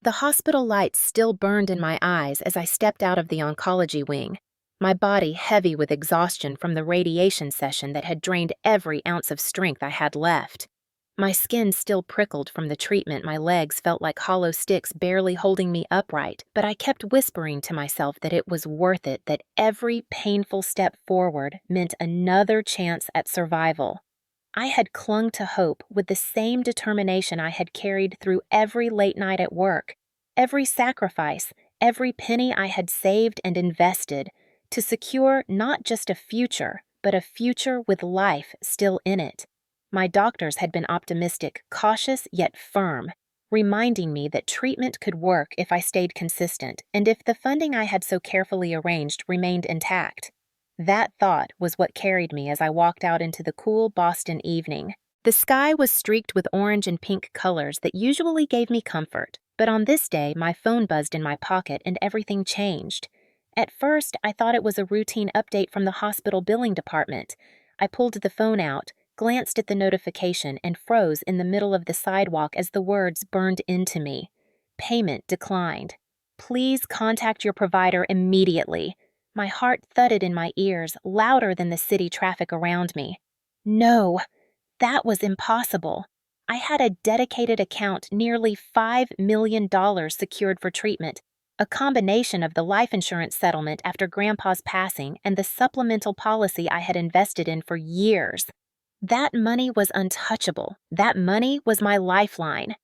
The hospital lights still burned in my eyes as I stepped out of the oncology wing, my body heavy with exhaustion from the radiation session that had drained every ounce of strength I had left. My skin still prickled from the treatment, my legs felt like hollow sticks barely holding me upright, but I kept whispering to myself that it was worth it, that every painful step forward meant another chance at survival. I had clung to hope with the same determination I had carried through every late night at work, every sacrifice, every penny I had saved and invested to secure not just a future, but a future with life still in it. My doctors had been optimistic, cautious yet firm, reminding me that treatment could work if I stayed consistent and if the funding I had so carefully arranged remained intact. That thought was what carried me as I walked out into the cool Boston evening. The sky was streaked with orange and pink colors that usually gave me comfort, but on this day my phone buzzed in my pocket and everything changed. At first, I thought it was a routine update from the hospital billing department. I pulled the phone out, glanced at the notification, and froze in the middle of the sidewalk as the words burned into me. Payment declined. Please contact your provider immediately. My heart thudded in my ears, louder than the city traffic around me. No, that was impossible. I had a dedicated account, nearly $5 million secured for treatment, a combination of the life insurance settlement after Grandpa's passing and the supplemental policy I had invested in for years. That money was untouchable. That money was my lifeline.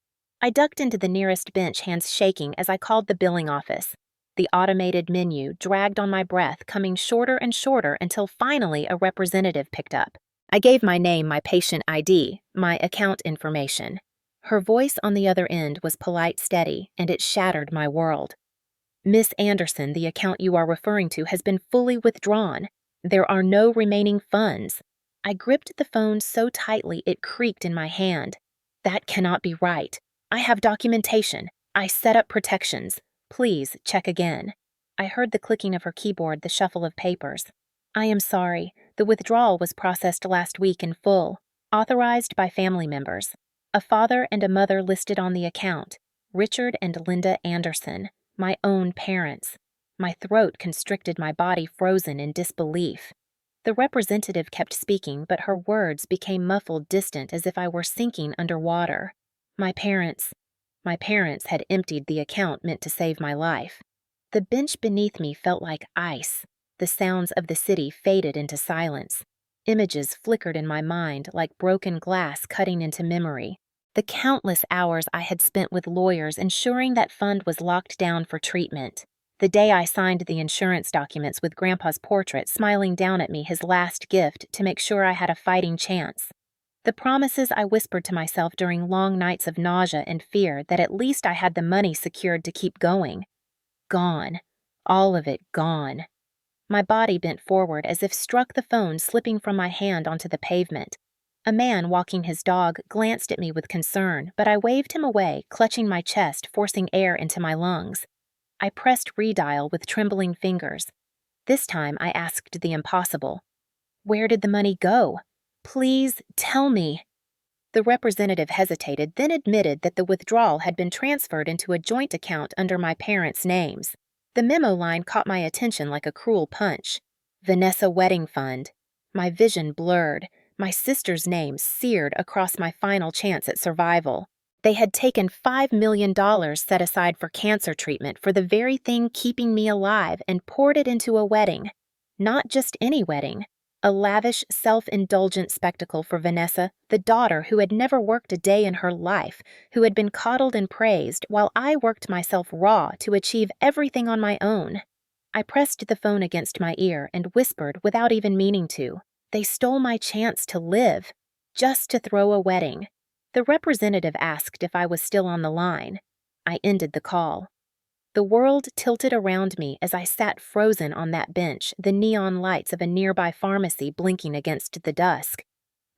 I ducked into the nearest bench, hands shaking, as I called the billing office. The automated menu dragged on my breath, coming shorter and shorter until finally a representative picked up. I gave my name, my patient ID, my account information. Her voice on the other end was polite, steady, and it shattered my world. Miss Anderson, the account you are referring to has been fully withdrawn. There are no remaining funds. I gripped the phone so tightly it creaked in my hand. That cannot be right. I have documentation. I set up protections. Please check again. I heard the clicking of her keyboard, the shuffle of papers. I am sorry. The withdrawal was processed last week in full, authorized by family members. A father and a mother listed on the account, Richard and Linda Anderson, my own parents. My throat constricted, my body frozen in disbelief. The representative kept speaking, but her words became muffled, distant, as if I were sinking underwater. My parents had emptied the account meant to save my life. The bench beneath me felt like ice. The sounds of the city faded into silence. Images flickered in my mind like broken glass cutting into memory. The countless hours I had spent with lawyers ensuring that fund was locked down for treatment. The day I signed the insurance documents with Grandpa's portrait smiling down at me, his last gift, to make sure I had a fighting chance. The promises I whispered to myself during long nights of nausea and fear that at least I had the money secured to keep going. Gone. All of it gone. My body bent forward as if struck, the phone slipping from my hand onto the pavement. A man walking his dog glanced at me with concern, but I waved him away, clutching my chest, forcing air into my lungs. I pressed redial with trembling fingers. This time I asked the impossible. Where did the money go? Please tell me. The representative hesitated, then admitted that the withdrawal had been transferred into a joint account under my parents' names. The memo line caught my attention like a cruel punch. Vanessa Wedding Fund. My vision blurred, my sister's name seared across my final chance at survival. They had taken $5 million set aside for cancer treatment for the very thing keeping me alive and poured it into a wedding. Not just any wedding. A lavish, self-indulgent spectacle for Vanessa, the daughter who had never worked a day in her life, who had been coddled and praised while I worked myself raw to achieve everything on my own. I pressed the phone against my ear and whispered without even meaning to. They stole my chance to live, just to throw a wedding. The representative asked if I was still on the line. I ended the call. The world tilted around me as I sat frozen on that bench, the neon lights of a nearby pharmacy blinking against the dusk.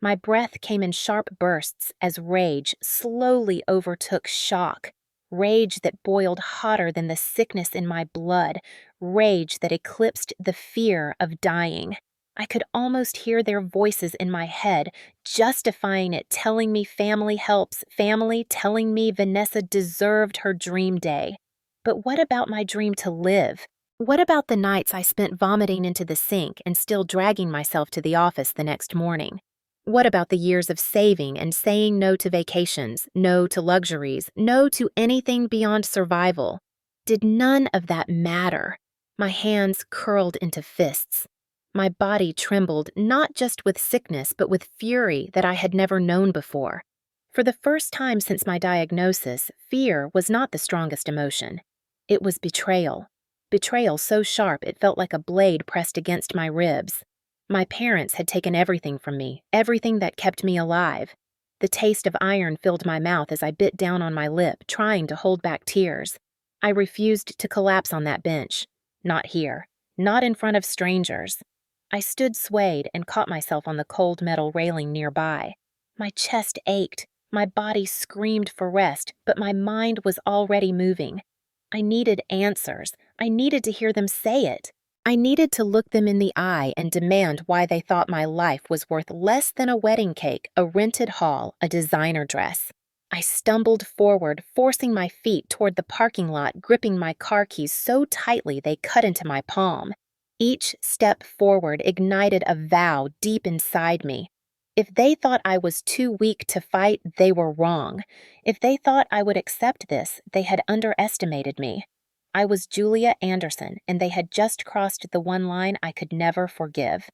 My breath came in sharp bursts as rage slowly overtook shock. Rage that boiled hotter than the sickness in my blood. Rage that eclipsed the fear of dying. I could almost hear their voices in my head, justifying it, telling me family helps, family telling me Vanessa deserved her dream day. But what about my dream to live? What about the nights I spent vomiting into the sink and still dragging myself to the office the next morning? What about the years of saving and saying no to vacations, no to luxuries, no to anything beyond survival? Did none of that matter? My hands curled into fists. My body trembled not just with sickness but with fury that I had never known before. For the first time since my diagnosis, fear was not the strongest emotion. It was betrayal. Betrayal so sharp it felt like a blade pressed against my ribs. My parents had taken everything from me, everything that kept me alive. The taste of iron filled my mouth as I bit down on my lip, trying to hold back tears. I refused to collapse on that bench. Not here. Not in front of strangers. I stood swayed and caught myself on the cold metal railing nearby. My chest ached. My body screamed for rest, but my mind was already moving. I needed answers. I needed to hear them say it. I needed to look them in the eye and demand why they thought my life was worth less than a wedding cake, a rented hall, a designer dress. I stumbled forward, forcing my feet toward the parking lot, gripping my car keys so tightly they cut into my palm. Each step forward ignited a vow deep inside me. If they thought I was too weak to fight, they were wrong. If they thought I would accept this, they had underestimated me. I was Julia Anderson, and they had just crossed the one line I could never forgive.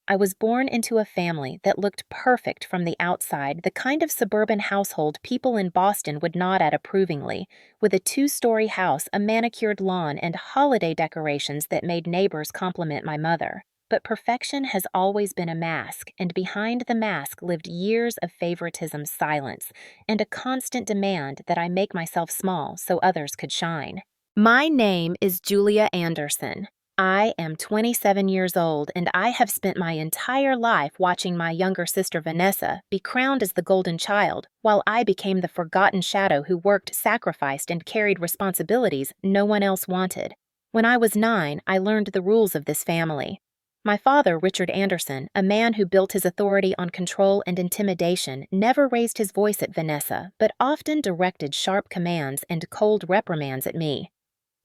I was born into a family that looked perfect from the outside, the kind of suburban household people in Boston would nod at approvingly, with a 2-story house, a manicured lawn, and holiday decorations that made neighbors compliment my mother. But perfection has always been a mask, and behind the mask lived years of favoritism, silence, and a constant demand that I make myself small so others could shine. My name is Julia Anderson. I am 27 years old, and I have spent my entire life watching my younger sister Vanessa be crowned as the golden child, while I became the forgotten shadow who worked, sacrificed, and carried responsibilities no one else wanted. When I was 9, I learned the rules of this family. My father, Richard Anderson, a man who built his authority on control and intimidation, never raised his voice at Vanessa, but often directed sharp commands and cold reprimands at me.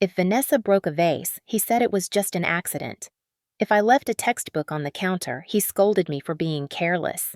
If Vanessa broke a vase, he said it was just an accident. If I left a textbook on the counter, he scolded me for being careless.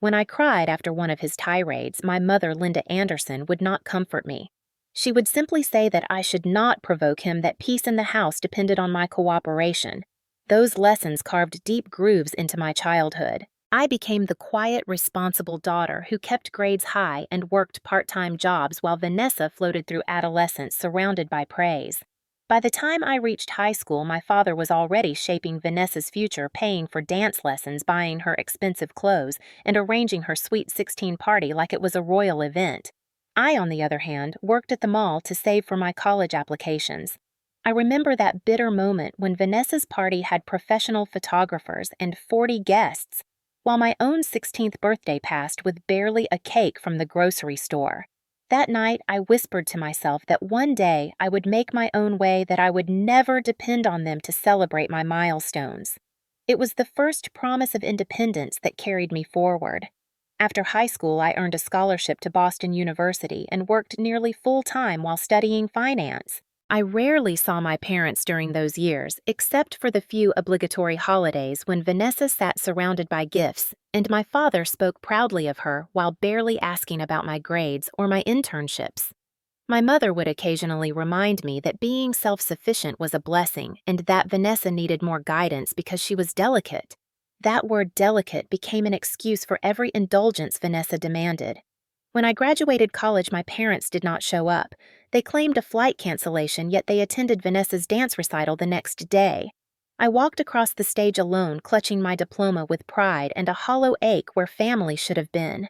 When I cried after one of his tirades, my mother, Linda Anderson, would not comfort me. She would simply say that I should not provoke him, that peace in the house depended on my cooperation. Those lessons carved deep grooves into my childhood. I became the quiet, responsible daughter who kept grades high and worked part-time jobs while Vanessa floated through adolescence surrounded by praise. By the time I reached high school, my father was already shaping Vanessa's future, paying for dance lessons, buying her expensive clothes, and arranging her Sweet 16 party like it was a royal event. I, on the other hand, worked at the mall to save for my college applications. I remember that bitter moment when Vanessa's party had professional photographers and 40 guests, while my own 16th birthday passed with barely a cake from the grocery store. That night, I whispered to myself that one day I would make my own way, that I would never depend on them to celebrate my milestones. It was the first promise of independence that carried me forward. After high school, I earned a scholarship to Boston University and worked nearly full-time while studying finance. I rarely saw my parents during those years, except for the few obligatory holidays when Vanessa sat surrounded by gifts, and my father spoke proudly of her while barely asking about my grades or my internships. My mother would occasionally remind me that being self-sufficient was a blessing and that Vanessa needed more guidance because she was delicate. That word delicate became an excuse for every indulgence Vanessa demanded. When I graduated college, my parents did not show up. They claimed a flight cancellation, yet they attended Vanessa's dance recital the next day. I walked across the stage alone, clutching my diploma with pride and a hollow ache where family should have been.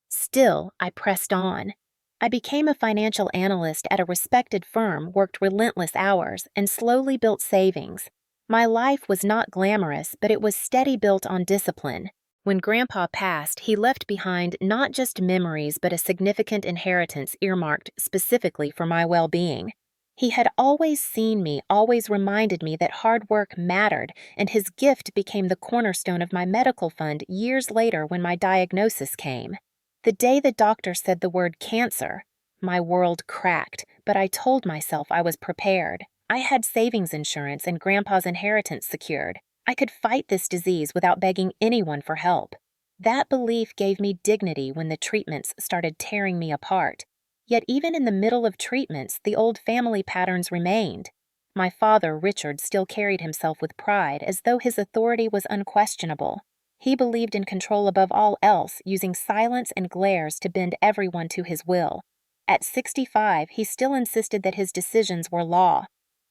Still, I pressed on. I became a financial analyst at a respected firm, worked relentless hours, and slowly built savings. My life was not glamorous, but it was steady, built on discipline. When Grandpa passed, he left behind not just memories but a significant inheritance earmarked specifically for my well-being. He had always seen me, always reminded me that hard work mattered, and his gift became the cornerstone of my medical fund years later when my diagnosis came. The day the doctor said the word cancer, my world cracked, but I told myself I was prepared. I had savings insurance and Grandpa's inheritance secured. I could fight this disease without begging anyone for help. That belief gave me dignity when the treatments started tearing me apart. Yet even in the middle of treatments, the old family patterns remained. My father, Richard, still carried himself with pride as though his authority was unquestionable. He believed in control above all else, using silence and glares to bend everyone to his will. At 65, he still insisted that his decisions were law.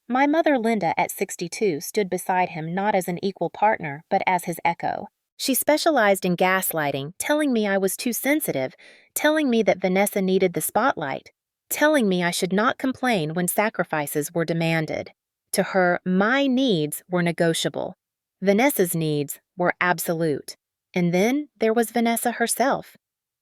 My mother, Linda, at 62, stood beside him not as an equal partner, but as his echo. She specialized in gaslighting, telling me I was too sensitive, telling me that Vanessa needed the spotlight, telling me I should not complain when sacrifices were demanded. To her, my needs were negotiable. Vanessa's needs were absolute. And then there was Vanessa herself.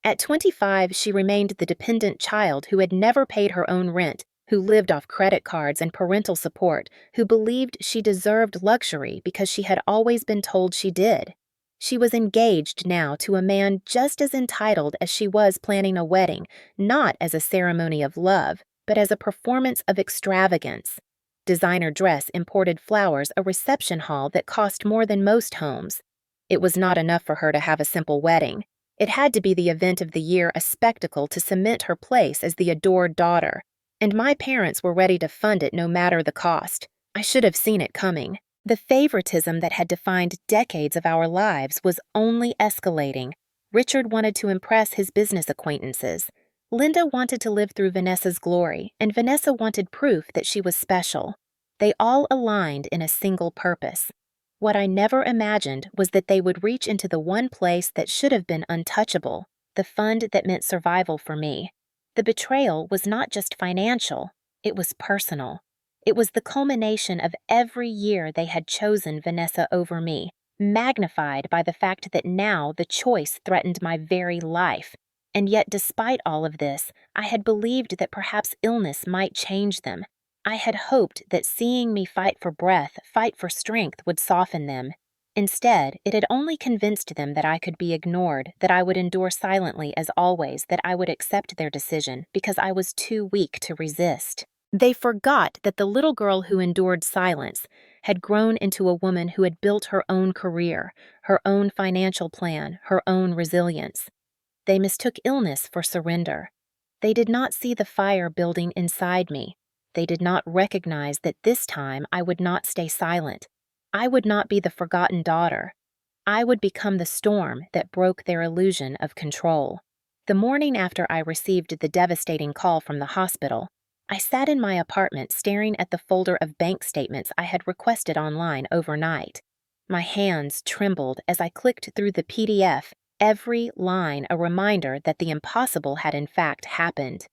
At 25, she remained the dependent child who had never paid her own rent, who lived off credit cards and parental support, who believed she deserved luxury because she had always been told she did. She was engaged now to a man just as entitled as she was planning a wedding, not as a ceremony of love, but as a performance of extravagance. Designer dress, imported flowers, a reception hall that cost more than most homes. It was not enough for her to have a simple wedding. It had to be the event of the year, a spectacle to cement her place as the adored daughter. And my parents were ready to fund it no matter the cost. I should have seen it coming. The favoritism that had defined decades of our lives was only escalating. Richard wanted to impress his business acquaintances. Linda wanted to live through Vanessa's glory, and Vanessa wanted proof that she was special. They all aligned in a single purpose. What I never imagined was that they would reach into the one place that should have been untouchable, the fund that meant survival for me. The betrayal was not just financial, it was personal. It was the culmination of every year they had chosen Vanessa over me, magnified by the fact that now the choice threatened my very life. And yet, despite all of this, I had believed that perhaps illness might change them. I had hoped that seeing me fight for breath, fight for strength, would soften them. Instead, it had only convinced them that I could be ignored, that I would endure silently as always, that I would accept their decision because I was too weak to resist. They forgot that the little girl who endured silence had grown into a woman who had built her own career, her own financial plan, her own resilience. They mistook illness for surrender. They did not see the fire building inside me. They did not recognize that this time I would not stay silent. I would not be the forgotten daughter. I would become the storm that broke their illusion of control. The morning after I received the devastating call from the hospital, I sat in my apartment staring at the folder of bank statements I had requested online overnight. My hands trembled as I clicked through the PDF, every line a reminder that the impossible had in fact happened.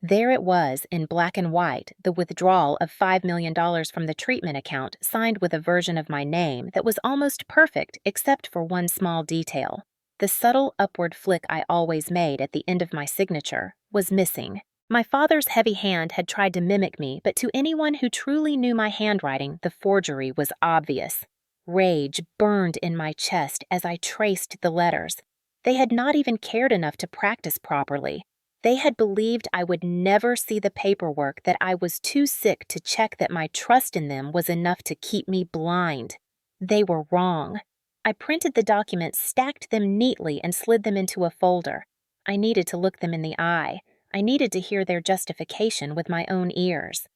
There it was, in black and white, the withdrawal of $5 million from the treatment account signed with a version of my name that was almost perfect except for one small detail. The subtle upward flick I always made at the end of my signature was missing. My father's heavy hand had tried to mimic me, but to anyone who truly knew my handwriting, the forgery was obvious. Rage burned in my chest as I traced the letters. They had not even cared enough to practice properly. They had believed I would never see the paperwork, that I was too sick to check that my trust in them was enough to keep me blind. They were wrong. I printed the documents, stacked them neatly, and slid them into a folder. I needed to look them in the eye. I needed to hear their justification with my own ears.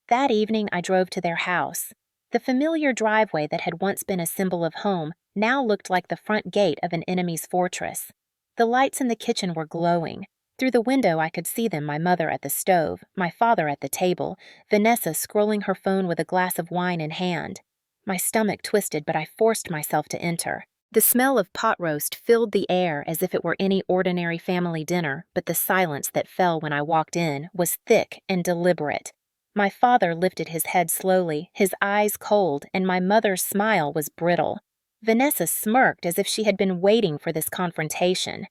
That evening I drove to their house. The familiar driveway that had once been a symbol of home now looked like the front gate of an enemy's fortress. The lights in the kitchen were glowing. Through the window I could see them, my mother at the stove, my father at the table, Vanessa scrolling her phone with a glass of wine in hand. My stomach twisted, but I forced myself to enter. The smell of pot roast filled the air as if it were any ordinary family dinner, but the silence that fell when I walked in was thick and deliberate. My father lifted his head slowly, his eyes cold, and my mother's smile was brittle. Vanessa smirked as if she had been waiting for this confrontation.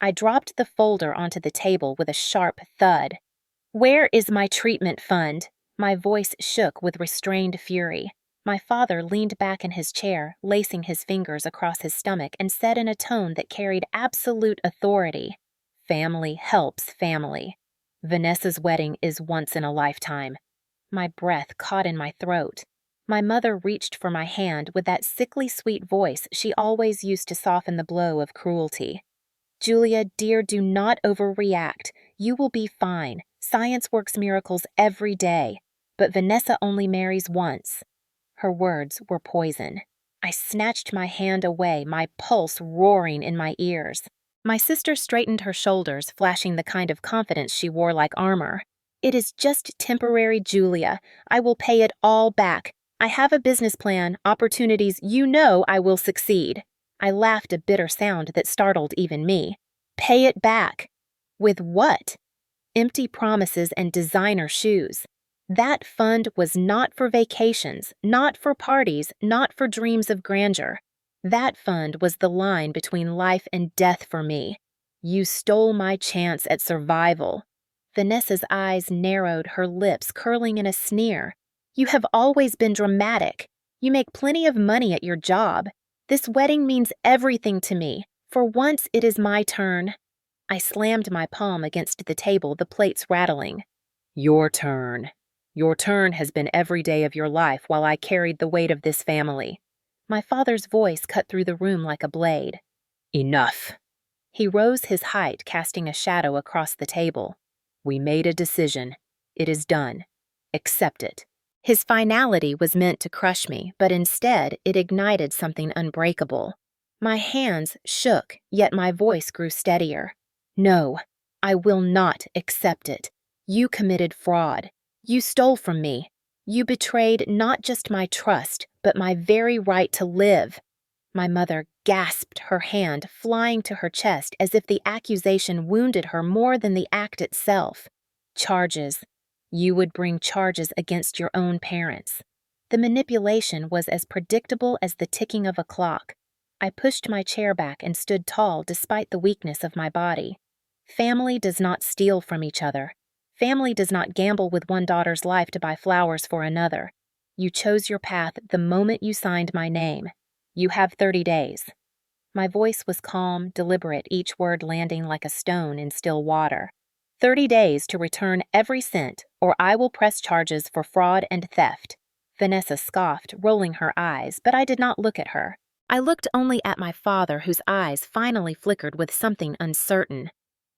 I dropped the folder onto the table with a sharp thud. "Where is my treatment fund?" My voice shook with restrained fury. My father leaned back in his chair, lacing his fingers across his stomach, and said in a tone that carried absolute authority, "Family helps family. Vanessa's wedding is once in a lifetime." My breath caught in my throat. My mother reached for my hand with that sickly sweet voice she always used to soften the blow of cruelty. "Julia, dear, do not overreact. You will be fine. Science works miracles every day. But Vanessa only marries once." Her words were poison. I snatched my hand away, my pulse roaring in my ears. My sister straightened her shoulders, flashing the kind of confidence she wore like armor. "It is just temporary, Julia. I will pay it all back. I have a business plan, opportunities. You know I will succeed." I laughed a bitter sound that startled even me. "Pay it back." With what? Empty promises and designer shoes. That fund was not for vacations, not for parties, not for dreams of grandeur. That fund was the line between life and death for me. You stole my chance at survival. Vanessa's eyes narrowed, her lips curling in a sneer. "You have always been dramatic. You make plenty of money at your job. This wedding means everything to me. For once, it is my turn." I slammed my palm against the table, the plates rattling. "Your turn. Your turn has been every day of your life while I carried the weight of this family." My father's voice cut through the room like a blade. "Enough." He rose his height, casting a shadow across the table. "We made a decision. It is done. Accept it." His finality was meant to crush me, but instead it ignited something unbreakable. My hands shook, yet my voice grew steadier. "No, I will not accept it. You committed fraud. You stole from me. You betrayed not just my trust, but my very right to live." My mother gasped, her hand flying to her chest as if the accusation wounded her more than the act itself. "Charges. You would bring charges against your own parents." The manipulation was as predictable as the ticking of a clock. I pushed my chair back and stood tall despite the weakness of my body. Family does not steal from each other. Family does not gamble with one daughter's life to buy flowers for another. You chose your path the moment you signed my name. You have 30 days. My voice was calm, deliberate, each word landing like a stone in still water. 30 days to return every cent, or I will press charges for fraud and theft. Vanessa scoffed, rolling her eyes, but I did not look at her. I looked only at my father, whose eyes finally flickered with something uncertain.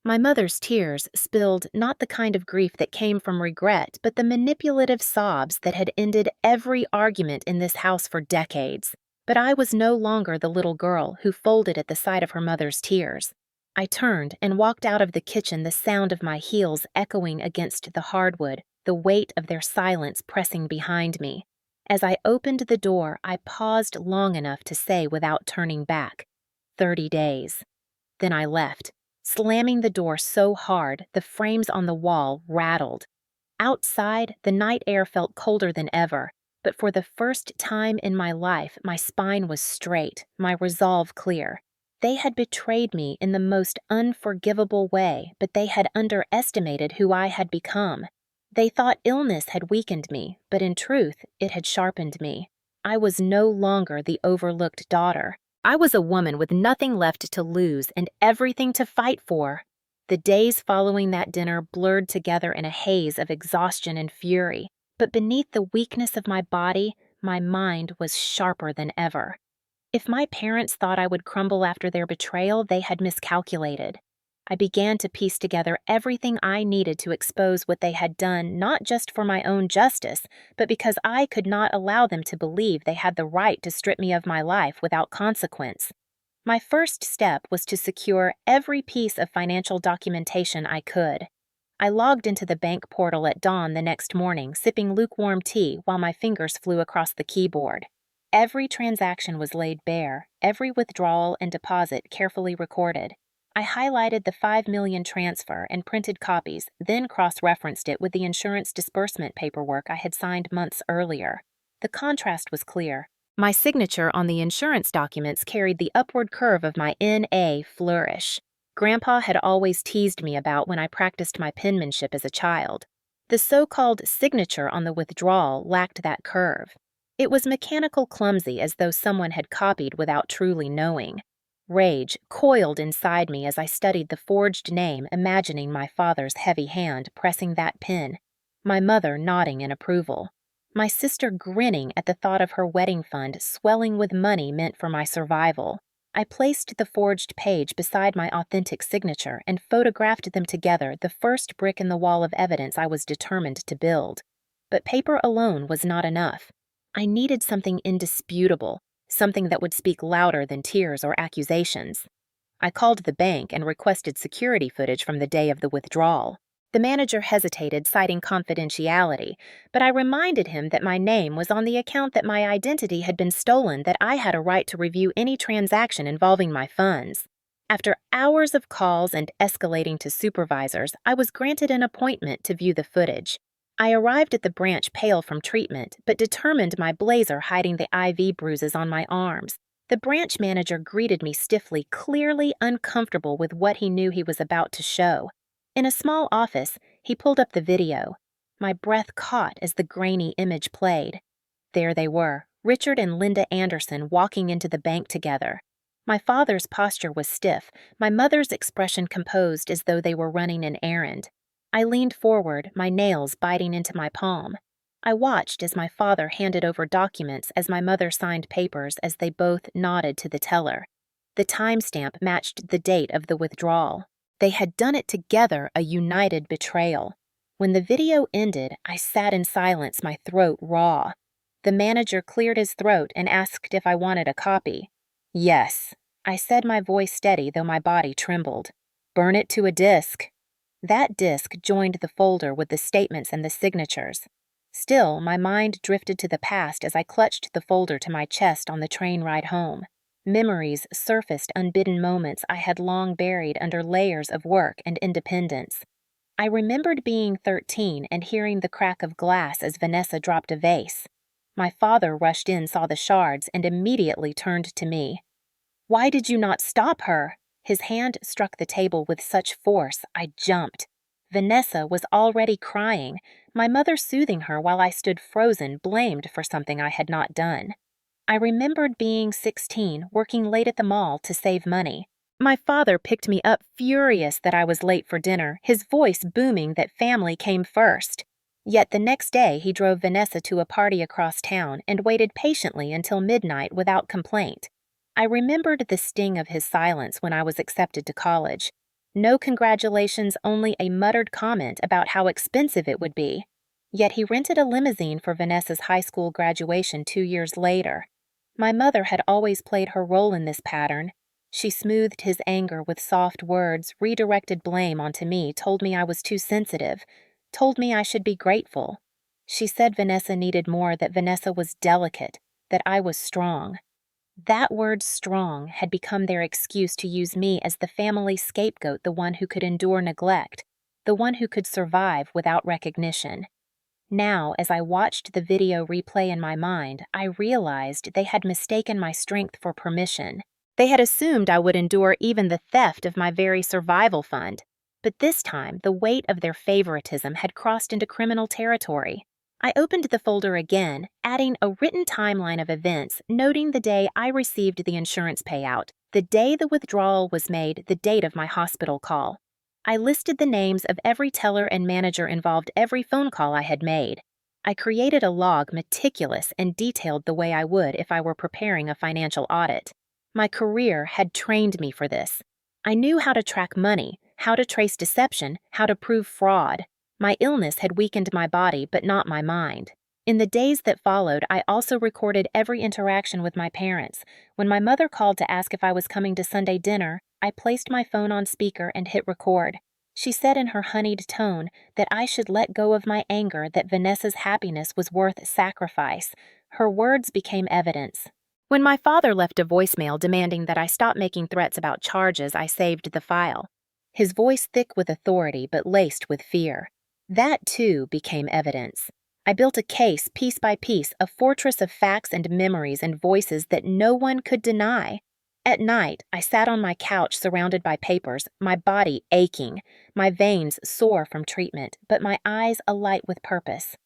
My mother's tears spilled not the kind of grief that came from regret, but the manipulative sobs that had ended every argument in this house for decades. But I was no longer the little girl who folded at the sight of her mother's tears. I turned and walked out of the kitchen, the sound of my heels echoing against the hardwood, the weight of their silence pressing behind me. As I opened the door, I paused long enough to say without turning back, 30 days. Then I left, slamming the door so hard the frames on the wall rattled. Outside, the night air felt colder than ever, but for the first time in my life, my spine was straight, my resolve clear. They had betrayed me in the most unforgivable way, but they had underestimated who I had become. They thought illness had weakened me, but in truth, it had sharpened me. I was no longer the overlooked daughter. I was a woman with nothing left to lose and everything to fight for. The days following that dinner blurred together in a haze of exhaustion and fury, but beneath the weakness of my body, my mind was sharper than ever. If my parents thought I would crumble after their betrayal, they had miscalculated. I began to piece together everything I needed to expose what they had done, not just for my own justice, but because I could not allow them to believe they had the right to strip me of my life without consequence. My first step was to secure every piece of financial documentation I could. I logged into the bank portal at dawn the next morning, sipping lukewarm tea while my fingers flew across the keyboard. Every transaction was laid bare, every withdrawal and deposit carefully recorded. I highlighted the $5 million transfer and printed copies, then cross-referenced it with the insurance disbursement paperwork I had signed months earlier. The contrast was clear. My signature on the insurance documents carried the upward curve of my N.A. flourish. Grandpa had always teased me about when I practiced my penmanship as a child. The so-called signature on the withdrawal lacked that curve. It was mechanical clumsy, as though someone had copied without truly knowing. Rage coiled inside me as I studied the forged name, imagining my father's heavy hand pressing that pin, my mother nodding in approval, my sister grinning at the thought of her wedding fund swelling with money meant for my survival. I placed the forged page beside my authentic signature and photographed them together, the first brick in the wall of evidence I was determined to build. But paper alone was not enough. I needed something indisputable, something that would speak louder than tears or accusations. I called the bank and requested security footage from the day of the withdrawal. The manager hesitated, citing confidentiality, but I reminded him that my name was on the account, that my identity had been stolen, that I had a right to review any transaction involving my funds. After hours of calls and escalating to supervisors, I was granted an appointment to view the footage. I arrived at the branch pale from treatment, but determined, my blazer hiding the IV bruises on my arms. The branch manager greeted me stiffly, clearly uncomfortable with what he knew he was about to show. In a small office, he pulled up the video. My breath caught as the grainy image played. There they were, Richard and Linda Anderson, walking into the bank together. My father's posture was stiff, my mother's expression composed, as though they were running an errand. I leaned forward, my nails biting into my palm. I watched as my father handed over documents, as my mother signed papers, as they both nodded to the teller. The timestamp matched the date of the withdrawal. They had done it together, a united betrayal. When the video ended, I sat in silence, my throat raw. The manager cleared his throat and asked if I wanted a copy. Yes, I said, my voice steady though my body trembled. Burn it to a disk. That disk joined the folder with the statements and the signatures. Still, my mind drifted to the past as I clutched the folder to my chest on the train ride home. Memories surfaced, unbidden moments I had long buried under layers of work and independence. I remembered being 13 and hearing the crack of glass as Vanessa dropped a vase. My father rushed in, saw the shards, and immediately turned to me. "Why did you not stop her?" His hand struck the table with such force, I jumped. Vanessa was already crying, my mother soothing her while I stood frozen, blamed for something I had not done. I remembered being 16, working late at the mall to save money. My father picked me up, furious that I was late for dinner, his voice booming that family came first. Yet the next day he drove Vanessa to a party across town and waited patiently until midnight without complaint. I remembered the sting of his silence when I was accepted to college. No congratulations, only a muttered comment about how expensive it would be. Yet he rented a limousine for Vanessa's high school graduation 2 years later. My mother had always played her role in this pattern. She smoothed his anger with soft words, redirected blame onto me, told me I was too sensitive, told me I should be grateful. She said Vanessa needed more, that Vanessa was delicate, that I was strong. That word strong had become their excuse to use me as the family scapegoat, the one who could endure neglect, the one who could survive without recognition. Now, as I watched the video replay in my mind, I realized they had mistaken my strength for permission. They had assumed I would endure even the theft of my very survival fund. But this time, the weight of their favoritism had crossed into criminal territory. I opened the folder again, adding a written timeline of events, noting the day I received the insurance payout, the day the withdrawal was made, the date of my hospital call. I listed the names of every teller and manager involved, every phone call I had made. I created a log, meticulous and detailed the way I would if I were preparing a financial audit. My career had trained me for this. I knew how to track money, how to trace deception, how to prove fraud. My illness had weakened my body, but not my mind. In the days that followed, I also recorded every interaction with my parents. When my mother called to ask if I was coming to Sunday dinner, I placed my phone on speaker and hit record. She said in her honeyed tone that I should let go of my anger, that Vanessa's happiness was worth sacrifice. Her words became evidence. When my father left a voicemail demanding that I stop making threats about charges, I saved the file. His voice thick with authority but laced with fear. That, too, became evidence. I built a case, piece by piece, a fortress of facts and memories and voices that no one could deny. At night, I sat on my couch surrounded by papers, my body aching, my veins sore from treatment, but my eyes alight with purpose.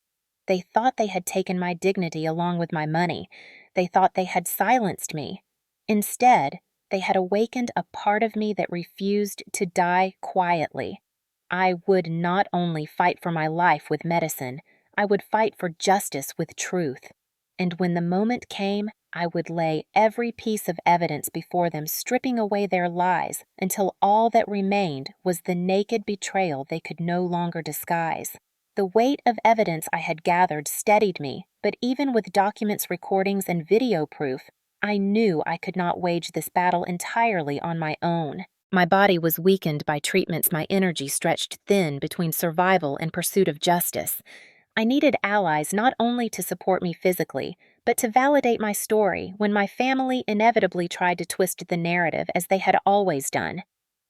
They thought they had taken my dignity along with my money. They thought they had silenced me. Instead, they had awakened a part of me that refused to die quietly. I would not only fight for my life with medicine, I would fight for justice with truth. And when the moment came, I would lay every piece of evidence before them, stripping away their lies until all that remained was the naked betrayal they could no longer disguise. The weight of evidence I had gathered steadied me, but even with documents, recordings, and video proof, I knew I could not wage this battle entirely on my own. My body was weakened by treatments, my energy stretched thin between survival and pursuit of justice. I needed allies not only to support me physically, but to validate my story when my family inevitably tried to twist the narrative as they had always done.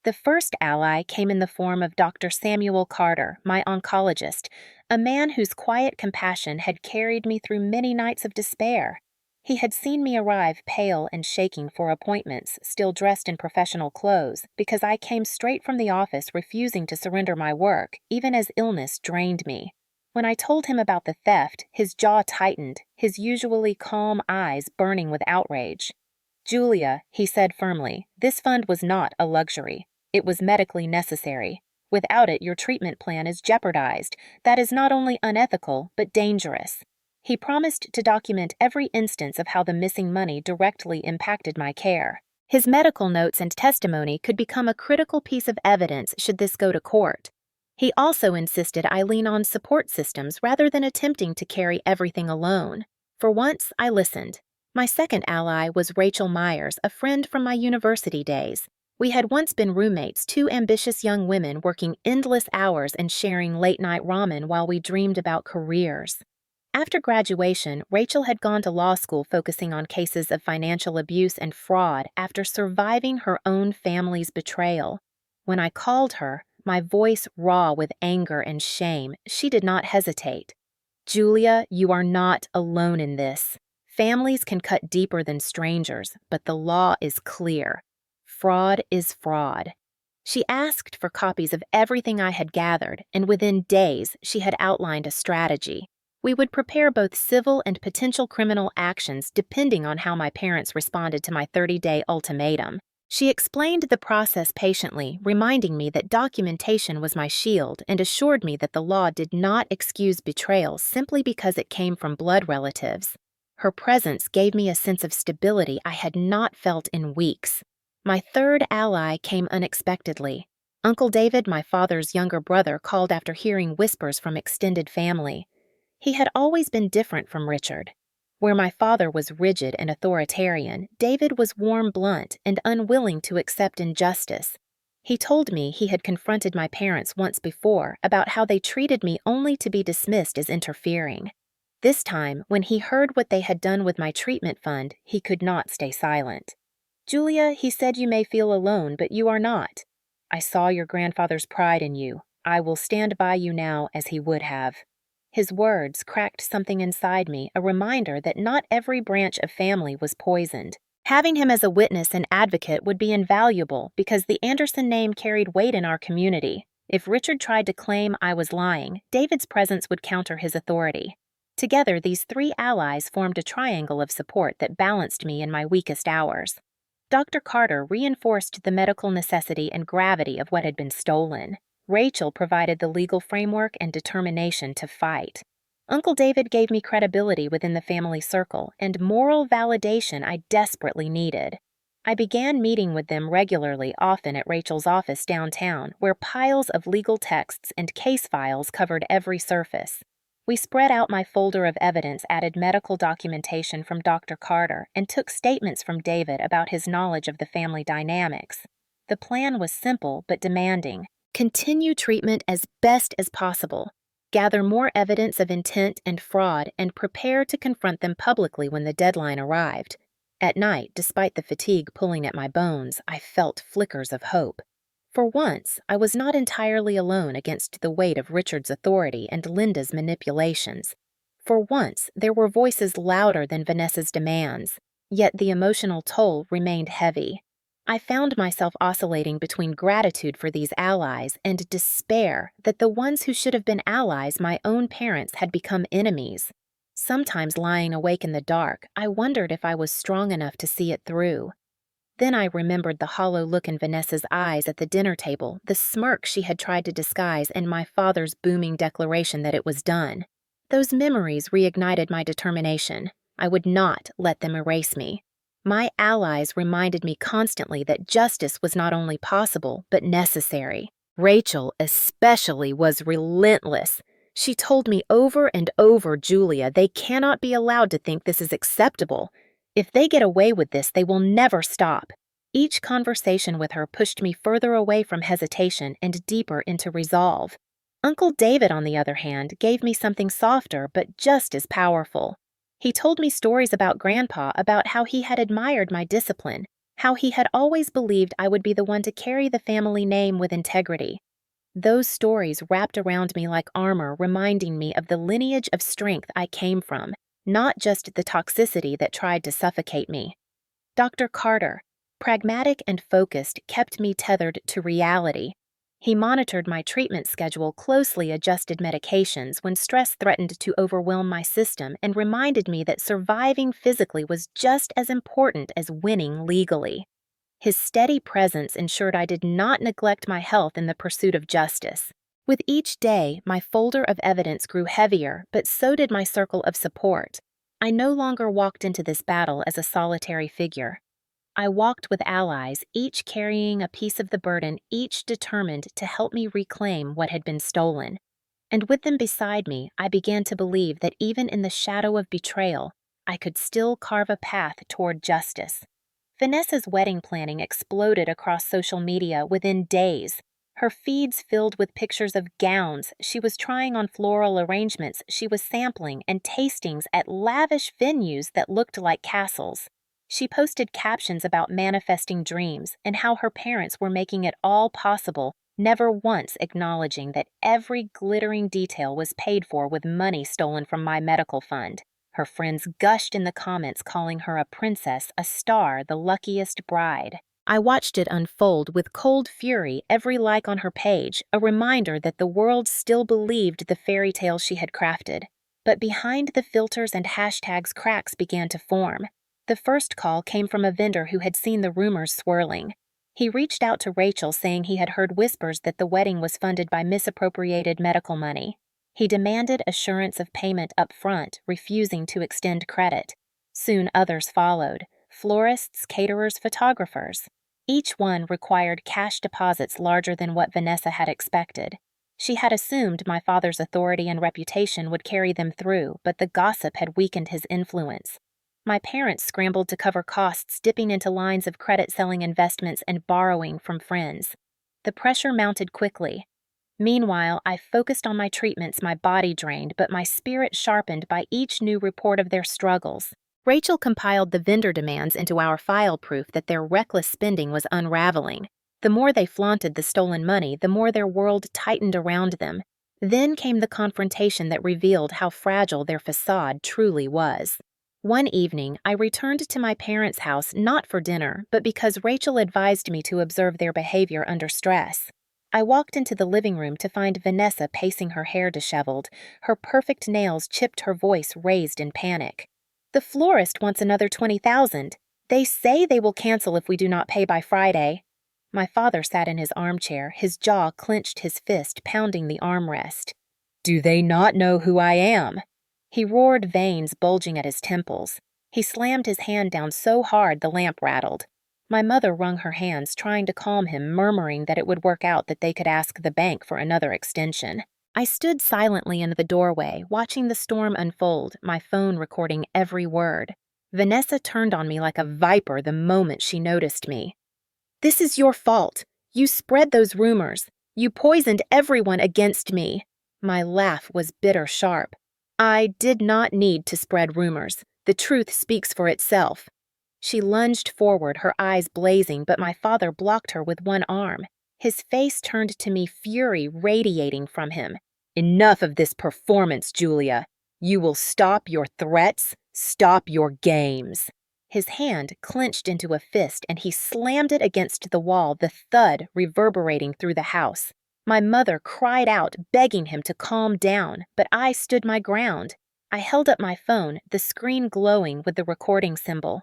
The first ally came in the form of Dr. Samuel Carter, my oncologist, a man whose quiet compassion had carried me through many nights of despair. He had seen me arrive pale and shaking for appointments, still dressed in professional clothes, because I came straight from the office refusing to surrender my work, even as illness drained me. When I told him about the theft, his jaw tightened, his usually calm eyes burning with outrage. "Julia," he said firmly, "this fund was not a luxury. It was medically necessary. Without it, your treatment plan is jeopardized. That is not only unethical, but dangerous." He promised to document every instance of how the missing money directly impacted my care. His medical notes and testimony could become a critical piece of evidence should this go to court. He also insisted I lean on support systems rather than attempting to carry everything alone. For once, I listened. My second ally was Rachel Myers, a friend from my university days. We had once been roommates, two ambitious young women working endless hours and sharing late-night ramen while we dreamed about careers. After graduation, Rachel had gone to law school focusing on cases of financial abuse and fraud after surviving her own family's betrayal. When I called her, my voice raw with anger and shame, she did not hesitate. "Julia, you are not alone in this. Families can cut deeper than strangers, but the law is clear. Fraud is fraud." She asked for copies of everything I had gathered, and within days she had outlined a strategy. We would prepare both civil and potential criminal actions depending on how my parents responded to my 30-day ultimatum. She explained the process patiently, reminding me that documentation was my shield and assured me that the law did not excuse betrayal simply because it came from blood relatives. Her presence gave me a sense of stability I had not felt in weeks. My third ally came unexpectedly. Uncle David, my father's younger brother, called after hearing whispers from extended family. He had always been different from Richard. Where my father was rigid and authoritarian, David was warm, blunt, and unwilling to accept injustice. He told me he had confronted my parents once before about how they treated me only to be dismissed as interfering. This time, when he heard what they had done with my treatment fund, he could not stay silent. "Julia," he said, "you may feel alone, but you are not. I saw your grandfather's pride in you. I will stand by you now as he would have." His words cracked something inside me, a reminder that not every branch of family was poisoned. Having him as a witness and advocate would be invaluable because the Anderson name carried weight in our community. If Richard tried to claim I was lying, David's presence would counter his authority. Together, these three allies formed a triangle of support that balanced me in my weakest hours. Dr. Carter reinforced the medical necessity and gravity of what had been stolen. Rachel provided the legal framework and determination to fight. Uncle David gave me credibility within the family circle and moral validation I desperately needed. I began meeting with them regularly, often at Rachel's office downtown, where piles of legal texts and case files covered every surface. We spread out my folder of evidence, added medical documentation from Dr. Carter, and took statements from David about his knowledge of the family dynamics. The plan was simple but demanding. Continue treatment as best as possible. Gather more evidence of intent and fraud and prepare to confront them publicly when the deadline arrived. At night, despite the fatigue pulling at my bones, I felt flickers of hope. For once, I was not entirely alone against the weight of Richard's authority and Linda's manipulations. For once, there were voices louder than Vanessa's demands. Yet the emotional toll remained heavy. I found myself oscillating between gratitude for these allies and despair that the ones who should have been allies, my own parents, had become enemies. Sometimes lying awake in the dark, I wondered if I was strong enough to see it through. Then I remembered the hollow look in Vanessa's eyes at the dinner table, the smirk she had tried to disguise, and my father's booming declaration that it was done. Those memories reignited my determination. I would not let them erase me. My allies reminded me constantly that justice was not only possible, but necessary. Rachel, especially, was relentless. She told me over and over, Julia, they cannot be allowed to think this is acceptable. If they get away with this, they will never stop. Each conversation with her pushed me further away from hesitation and deeper into resolve. Uncle David, on the other hand, gave me something softer but just as powerful. He told me stories about Grandpa, about how he had admired my discipline, how he had always believed I would be the one to carry the family name with integrity. Those stories wrapped around me like armor, reminding me of the lineage of strength I came from, not just the toxicity that tried to suffocate me. Dr. Carter, pragmatic and focused, kept me tethered to reality. He monitored my treatment schedule, closely adjusted medications when stress threatened to overwhelm my system, and reminded me that surviving physically was just as important as winning legally. His steady presence ensured I did not neglect my health in the pursuit of justice. With each day, my folder of evidence grew heavier, but so did my circle of support. I no longer walked into this battle as a solitary figure. I walked with allies, each carrying a piece of the burden, each determined to help me reclaim what had been stolen. And with them beside me, I began to believe that even in the shadow of betrayal, I could still carve a path toward justice. Vanessa's wedding planning exploded across social media within days. Her feeds filled with pictures of gowns she was trying on, floral arrangements she was sampling, and tastings at lavish venues that looked like castles. She posted captions about manifesting dreams and how her parents were making it all possible, never once acknowledging that every glittering detail was paid for with money stolen from my medical fund. Her friends gushed in the comments, calling her a princess, a star, the luckiest bride. I watched it unfold with cold fury, every like on her page, a reminder that the world still believed the fairy tale she had crafted. But behind the filters and hashtags, cracks began to form. The first call came from a vendor who had seen the rumors swirling. He reached out to Rachel, saying he had heard whispers that the wedding was funded by misappropriated medical money. He demanded assurance of payment up front, refusing to extend credit. Soon others followed: florists, caterers, photographers. Each one required cash deposits larger than what Vanessa had expected. She had assumed my father's authority and reputation would carry them through, but the gossip had weakened his influence. My parents scrambled to cover costs, dipping into lines of credit, selling investments, and borrowing from friends. The pressure mounted quickly. Meanwhile, I focused on my treatments, my body drained, but my spirit sharpened by each new report of their struggles. Rachel compiled the vendor demands into our file, proof that their reckless spending was unraveling. The more they flaunted the stolen money, the more their world tightened around them. Then came the confrontation that revealed how fragile their facade truly was. One evening, I returned to my parents' house not for dinner, but because Rachel advised me to observe their behavior under stress. I walked into the living room to find Vanessa pacing, her hair disheveled, her perfect nails chipped, her voice raised in panic. "The florist wants another $20,000. They say they will cancel if we do not pay by Friday." My father sat in his armchair, his jaw clenched, his fist pounding the armrest. "Do they not know who I am?" He roared, veins bulging at his temples. He slammed his hand down so hard the lamp rattled. My mother wrung her hands, trying to calm him, murmuring that it would work out, that they could ask the bank for another extension. I stood silently in the doorway, watching the storm unfold, my phone recording every word. Vanessa turned on me like a viper the moment she noticed me. "This is your fault. You spread those rumors. You poisoned everyone against me." My laugh was bitter sharp. "I did not need to spread rumors. The truth speaks for itself." She lunged forward, her eyes blazing, but my father blocked her with one arm. His face turned to me, fury radiating from him. "Enough of this performance, Julia. You will stop your threats, stop your games." His hand clenched into a fist and he slammed it against the wall, the thud reverberating through the house. My mother cried out, begging him to calm down, but I stood my ground. I held up my phone, the screen glowing with the recording symbol.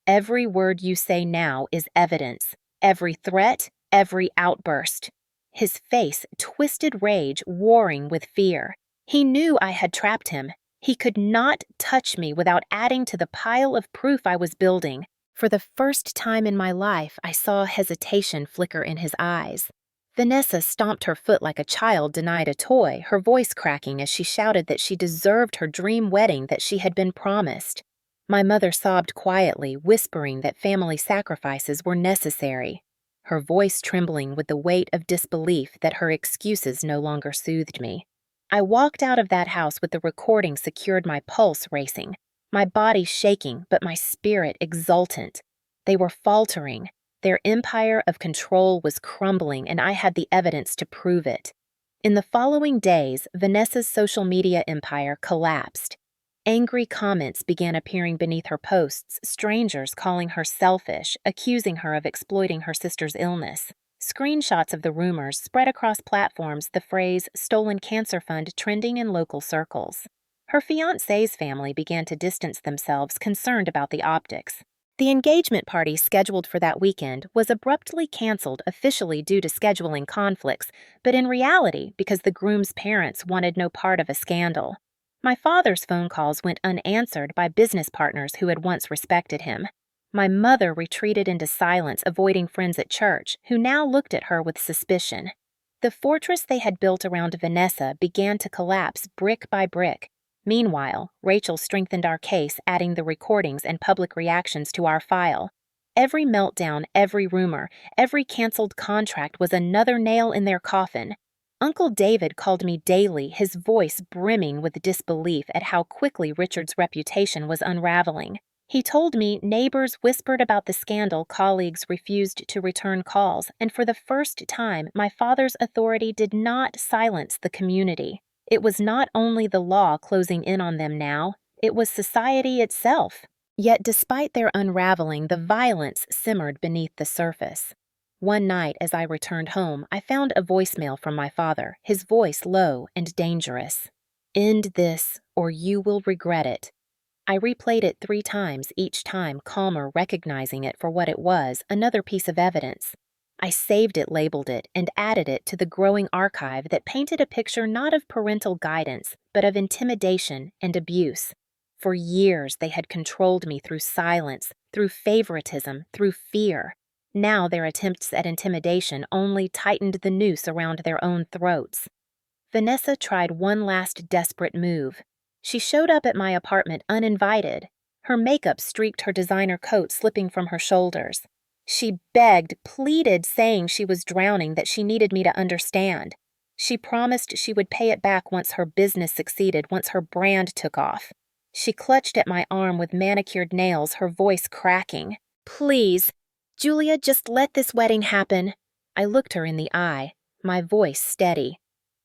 Every word you say now is evidence. Every threat, every outburst. His face twisted rage, warring with fear. He knew I had trapped him. He could not touch me without adding to the pile of proof I was building. For the first time in my life, I saw hesitation flicker in his eyes. Vanessa stomped her foot like a child denied a toy, her voice cracking as she shouted that she deserved her dream wedding that she had been promised. My mother sobbed quietly, whispering that family sacrifices were necessary, her voice trembling with the weight of disbelief that her excuses no longer soothed me. I walked out of that house with the recording secured, my pulse racing, my body shaking, but my spirit exultant. They were faltering. Their empire of control was crumbling, and I had the evidence to prove it. In the following days, Vanessa's social media empire collapsed. Angry comments began appearing beneath her posts, strangers calling her selfish, accusing her of exploiting her sister's illness. Screenshots of the rumors spread across platforms, the phrase "stolen cancer fund" trending in local circles. Her fiancé's family began to distance themselves, concerned about the optics. The engagement party scheduled for that weekend was abruptly canceled, officially due to scheduling conflicts, but in reality because the groom's parents wanted no part of a scandal. My father's phone calls went unanswered by business partners who had once respected him. My mother retreated into silence, avoiding friends at church, who now looked at her with suspicion. The fortress they had built around Vanessa began to collapse brick by brick. Meanwhile, Rachel strengthened our case, adding the recordings and public reactions to our file. Every meltdown, every rumor, every canceled contract was another nail in their coffin. Uncle David called me daily, his voice brimming with disbelief at how quickly Richard's reputation was unraveling. He told me neighbors whispered about the scandal, colleagues refused to return calls, and for the first time, my father's authority did not silence the community. It was not only the law closing in on them now, it was society itself. Yet despite their unraveling, the violence simmered beneath the surface. One night, as I returned home, I found a voicemail from my father, his voice low and dangerous. "End this, or you will regret it." I replayed it 3 times, each time calmer, recognizing it for what it was, another piece of evidence. I saved it, labeled it, and added it to the growing archive that painted a picture not of parental guidance, but of intimidation and abuse. For years, they had controlled me through silence, through favoritism, through fear. Now their attempts at intimidation only tightened the noose around their own throats. Vanessa tried one last desperate move. She showed up at my apartment uninvited. Her makeup streaked her designer coat slipping from her shoulders. She begged, pleaded, saying she was drowning, that she needed me to understand. She promised she would pay it back once her business succeeded, once her brand took off. She clutched at my arm with manicured nails, her voice cracking. "Please, Julia, just let this wedding happen." I looked her in the eye, my voice steady.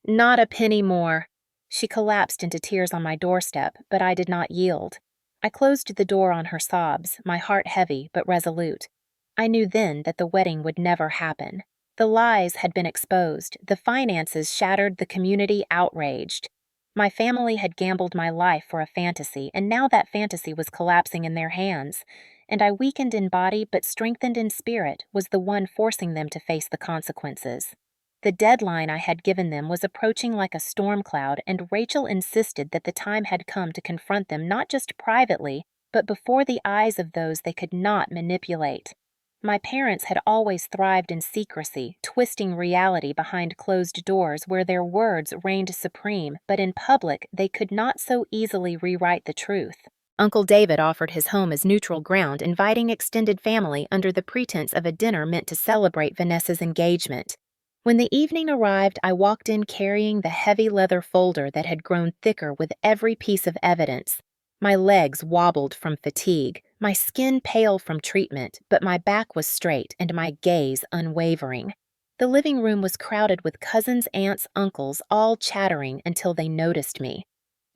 "Not a penny more." She collapsed into tears on my doorstep, but I did not yield. I closed the door on her sobs, my heart heavy but resolute. I knew then that the wedding would never happen. The lies had been exposed, the finances shattered, the community outraged. My family had gambled my life for a fantasy, and now that fantasy was collapsing in their hands, and I, weakened in body but strengthened in spirit, was the one forcing them to face the consequences. The deadline I had given them was approaching like a storm cloud, and Rachel insisted that the time had come to confront them not just privately, but before the eyes of those they could not manipulate. My parents had always thrived in secrecy, twisting reality behind closed doors where their words reigned supreme, but in public they could not so easily rewrite the truth. Uncle David offered his home as neutral ground, inviting extended family under the pretense of a dinner meant to celebrate Vanessa's engagement. When the evening arrived, I walked in carrying the heavy leather folder that had grown thicker with every piece of evidence. My legs wobbled from fatigue, my skin pale from treatment, but my back was straight and my gaze unwavering. The living room was crowded with cousins, aunts, uncles, all chattering until they noticed me.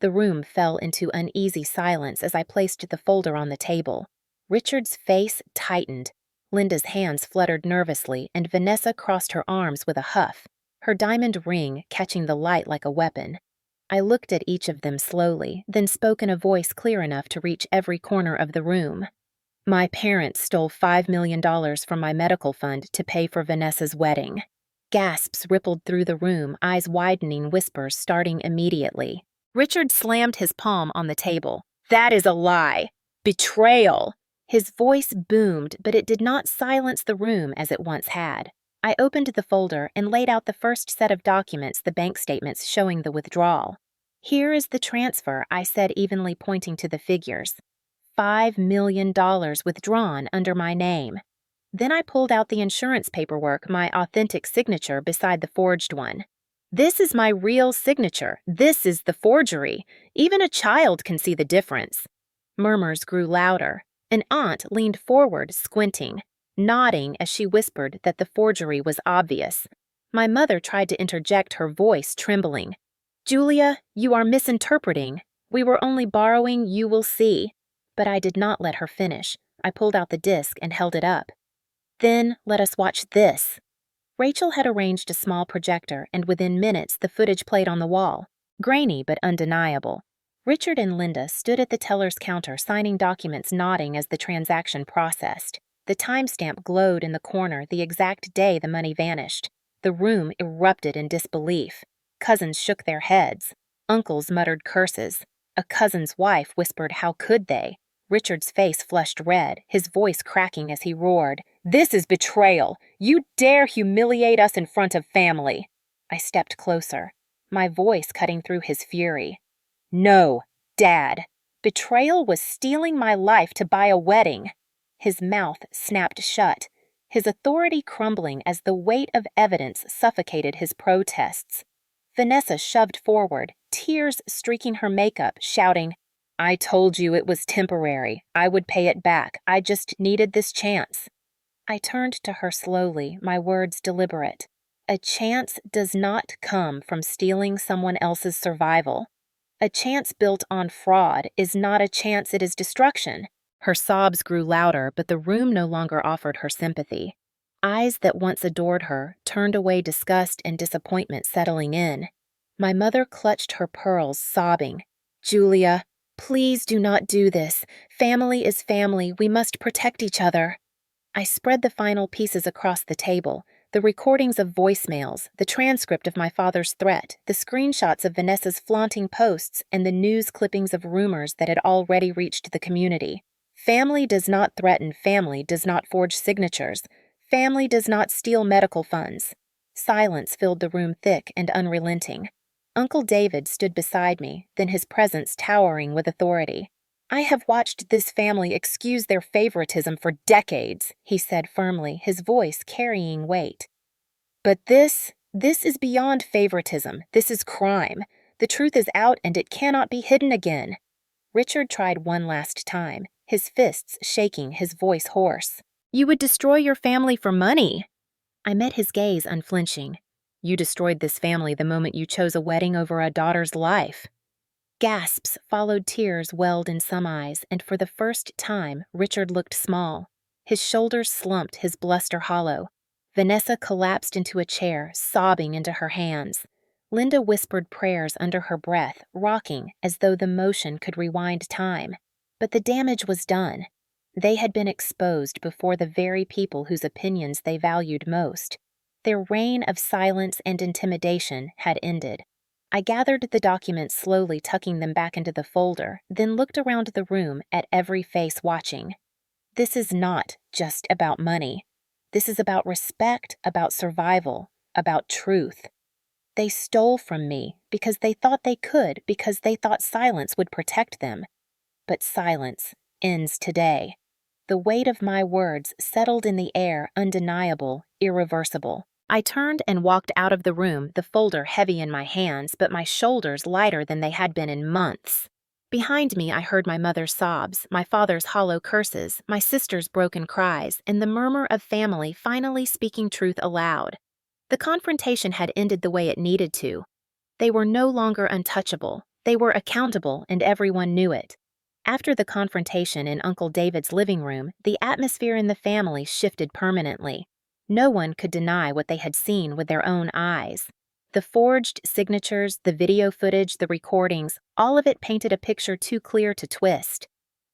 The room fell into uneasy silence as I placed the folder on the table. Richard's face tightened. Linda's hands fluttered nervously, and Vanessa crossed her arms with a huff, her diamond ring catching the light like a weapon. I looked at each of them slowly, then spoke in a voice clear enough to reach every corner of the room. My parents stole $5 million from my medical fund to pay for Vanessa's wedding. Gasps rippled through the room, eyes widening, whispers starting immediately. Richard slammed his palm on the table. That is a lie. Betrayal. His voice boomed, but it did not silence the room as it once had. I opened the folder and laid out the first set of documents, the bank statements showing the withdrawal. Here is the transfer, I said evenly, pointing to the figures. $5 million withdrawn under my name. Then I pulled out the insurance paperwork, my authentic signature beside the forged one. This is my real signature. This is the forgery. Even a child can see the difference. Murmurs grew louder. An aunt leaned forward, squinting, nodding as she whispered that the forgery was obvious. My mother tried to interject, her voice trembling. Julia, you are misinterpreting. We were only borrowing, you will see. But I did not let her finish. I pulled out the disc and held it up. Then let us watch this. Rachel had arranged a small projector, and within minutes the footage played on the wall. Grainy but undeniable. Richard and Linda stood at the teller's counter, signing documents, nodding as the transaction processed. The timestamp glowed in the corner, the exact day the money vanished. The room erupted in disbelief. Cousins shook their heads. Uncles muttered curses. A cousin's wife whispered, "How could they?" Richard's face flushed red, his voice cracking as he roared, "This is betrayal! You dare humiliate us in front of family!" I stepped closer, my voice cutting through his fury. "No, Dad. Betrayal was stealing my life to buy a wedding." His mouth snapped shut, his authority crumbling as the weight of evidence suffocated his protests. Vanessa shoved forward, tears streaking her makeup, shouting, "I told you it was temporary. I would pay it back. I just needed this chance." I turned to her slowly, my words deliberate. A chance does not come from stealing someone else's survival. A chance built on fraud is not a chance, it is destruction. Her sobs grew louder, but the room no longer offered her sympathy. Eyes that once adored her turned away, disgust and disappointment settling in. My mother clutched her pearls, sobbing, "Julia, please do not do this. Family is family. We must protect each other." I spread the final pieces across the table, the recordings of voicemails, the transcript of my father's threat, the screenshots of Vanessa's flaunting posts, and the news clippings of rumors that had already reached the community. Family does not threaten. Family does not forge signatures. Family does not steal medical funds. Silence filled the room, thick and unrelenting. Uncle David stood beside me, then his presence towering with authority. "I have watched this family excuse their favoritism for decades," he said firmly, his voice carrying weight. "But this is beyond favoritism. This is crime. The truth is out and it cannot be hidden again." Richard tried one last time, his fists shaking, his voice hoarse. "You would destroy your family for money." I met his gaze unflinching. "You destroyed this family the moment you chose a wedding over a daughter's life." Gasps followed tears welled in some eyes, and for the first time, Richard looked small. His shoulders slumped, his bluster hollow. Vanessa collapsed into a chair, sobbing into her hands. Linda whispered prayers under her breath, rocking as though the motion could rewind time. But the damage was done. They had been exposed before the very people whose opinions they valued most. Their reign of silence and intimidation had ended. I gathered the documents slowly, tucking them back into the folder, then looked around the room at every face watching. This is not just about money. This is about respect, about survival, about truth. They stole from me because they thought they could, because they thought silence would protect them. But silence ends today. The weight of my words settled in the air, undeniable, irreversible. I turned and walked out of the room, the folder heavy in my hands, but my shoulders lighter than they had been in months. Behind me, I heard my mother's sobs, my father's hollow curses, my sister's broken cries, and the murmur of family finally speaking truth aloud. The confrontation had ended the way it needed to. They were no longer untouchable. They were accountable, and everyone knew it. After the confrontation in Uncle David's living room, the atmosphere in the family shifted permanently. No one could deny what they had seen with their own eyes. The forged signatures, the video footage, the recordings, all of it painted a picture too clear to twist.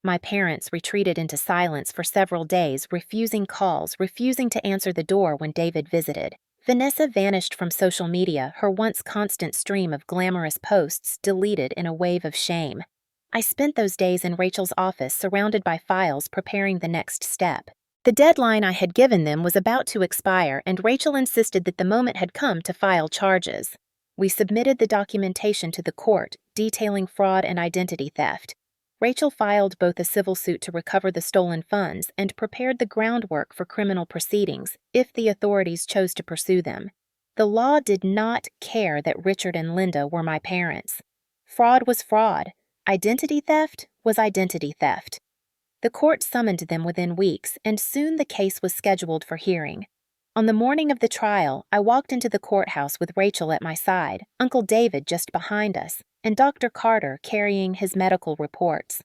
My parents retreated into silence for several days, refusing calls, refusing to answer the door when David visited. Vanessa vanished from social media, her once constant stream of glamorous posts deleted in a wave of shame. I spent those days in Rachel's office surrounded by files preparing the next step. The deadline I had given them was about to expire, and Rachel insisted that the moment had come to file charges. We submitted the documentation to the court, detailing fraud and identity theft. Rachel filed both a civil suit to recover the stolen funds and prepared the groundwork for criminal proceedings if the authorities chose to pursue them. The law did not care that Richard and Linda were my parents. Fraud was fraud. Identity theft was identity theft. The court summoned them within weeks, and soon the case was scheduled for hearing. On the morning of the trial, I walked into the courthouse with Rachel at my side, Uncle David just behind us, and Dr. Carter carrying his medical reports.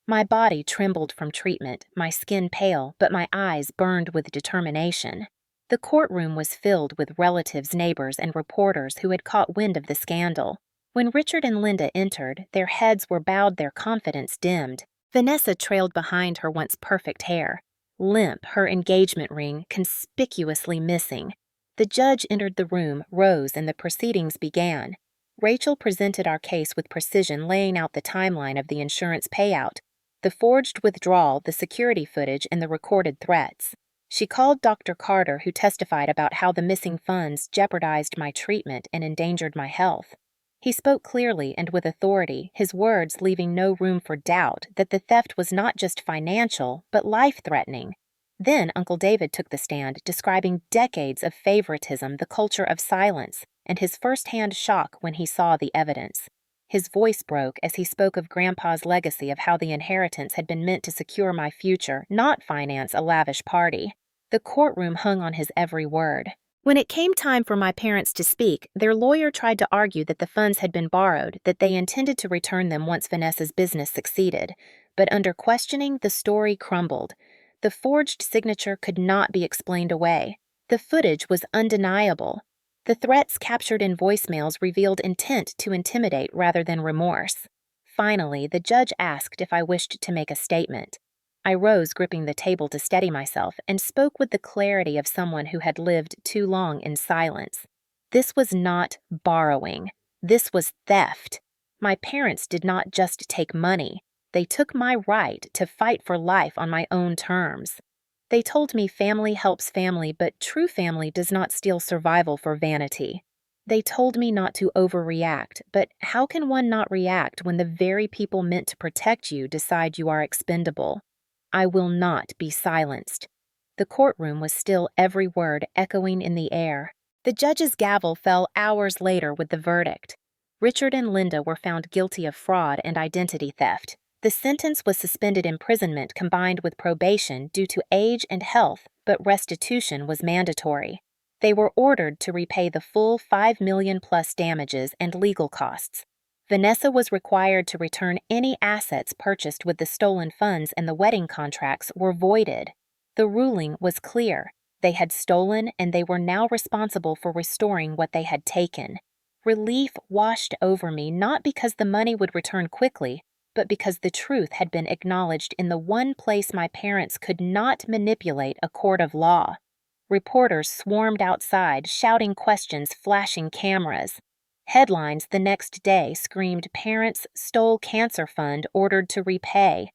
My body trembled from treatment, my skin pale, but my eyes burned with determination. The courtroom was filled with relatives, neighbors, and reporters who had caught wind of the scandal. When Richard and Linda entered, their heads were bowed, their confidence dimmed. Vanessa trailed behind her once perfect hair, limp, her engagement ring conspicuously missing. The judge entered the room, rose, and the proceedings began. Rachel presented our case with precision, laying out the timeline of the insurance payout, the forged withdrawal, the security footage, and the recorded threats. She called Dr. Carter, who testified about how the missing funds jeopardized my treatment and endangered my health. He spoke clearly and with authority, his words leaving no room for doubt that the theft was not just financial, but life-threatening. Then Uncle David took the stand, describing decades of favoritism, the culture of silence, and his first-hand shock when he saw the evidence. His voice broke as he spoke of Grandpa's legacy of how the inheritance had been meant to secure my future, not finance a lavish party. The courtroom hung on his every word. When it came time for my parents to speak, their lawyer tried to argue that the funds had been borrowed, that they intended to return them once Vanessa's business succeeded. But under questioning, the story crumbled. The forged signature could not be explained away. The footage was undeniable. The threats captured in voicemails revealed intent to intimidate rather than remorse. Finally, the judge asked if I wished to make a statement. I rose, gripping the table to steady myself, and spoke with the clarity of someone who had lived too long in silence. This was not borrowing. This was theft. My parents did not just take money. They took my right to fight for life on my own terms. They told me family helps family, but true family does not steal survival for vanity. They told me not to overreact, but how can one not react when the very people meant to protect you decide you are expendable? I will not be silenced. The courtroom was still, every word echoing in the air. The judge's gavel fell hours later with the verdict. Richard and Linda were found guilty of fraud and identity theft. The sentence was suspended imprisonment combined with probation due to age and health, but restitution was mandatory. They were ordered to repay the full $5 million plus damages and legal costs. Vanessa was required to return any assets purchased with the stolen funds, and the wedding contracts were voided. The ruling was clear. They had stolen, and they were now responsible for restoring what they had taken. Relief washed over me, not because the money would return quickly, but because the truth had been acknowledged in the one place my parents could not manipulate a court of law. Reporters swarmed outside, shouting questions, flashing cameras. Headlines the next day screamed, "Parents stole cancer fund, ordered to repay."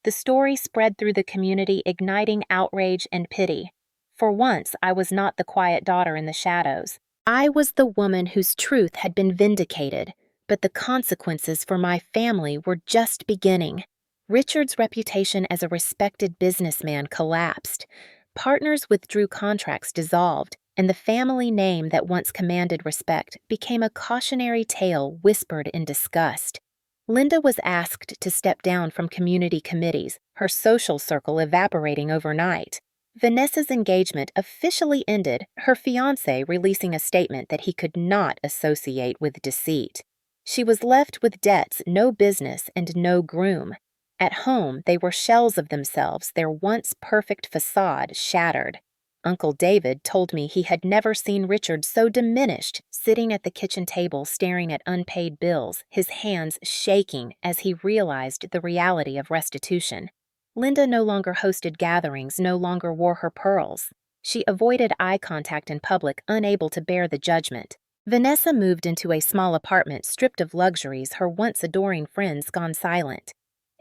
The story spread through the community, igniting outrage and pity. For once, I was not the quiet daughter in the shadows. I was the woman whose truth had been vindicated, but the consequences for my family were just beginning. Richard's reputation as a respected businessman collapsed. Partners withdrew, contracts dissolved, and the family name that once commanded respect became a cautionary tale whispered in disgust. Linda was asked to step down from community committees, her social circle evaporating overnight. Vanessa's engagement officially ended, her fiancé releasing a statement that he could not associate with deceit. She was left with debts, no business, and no groom. At home, they were shells of themselves, their once perfect facade shattered. Uncle David told me he had never seen Richard so diminished, sitting at the kitchen table staring at unpaid bills, his hands shaking as he realized the reality of restitution. Linda no longer hosted gatherings, no longer wore her pearls. She avoided eye contact in public, unable to bear the judgment. Vanessa moved into a small apartment stripped of luxuries, her once adoring friends gone silent.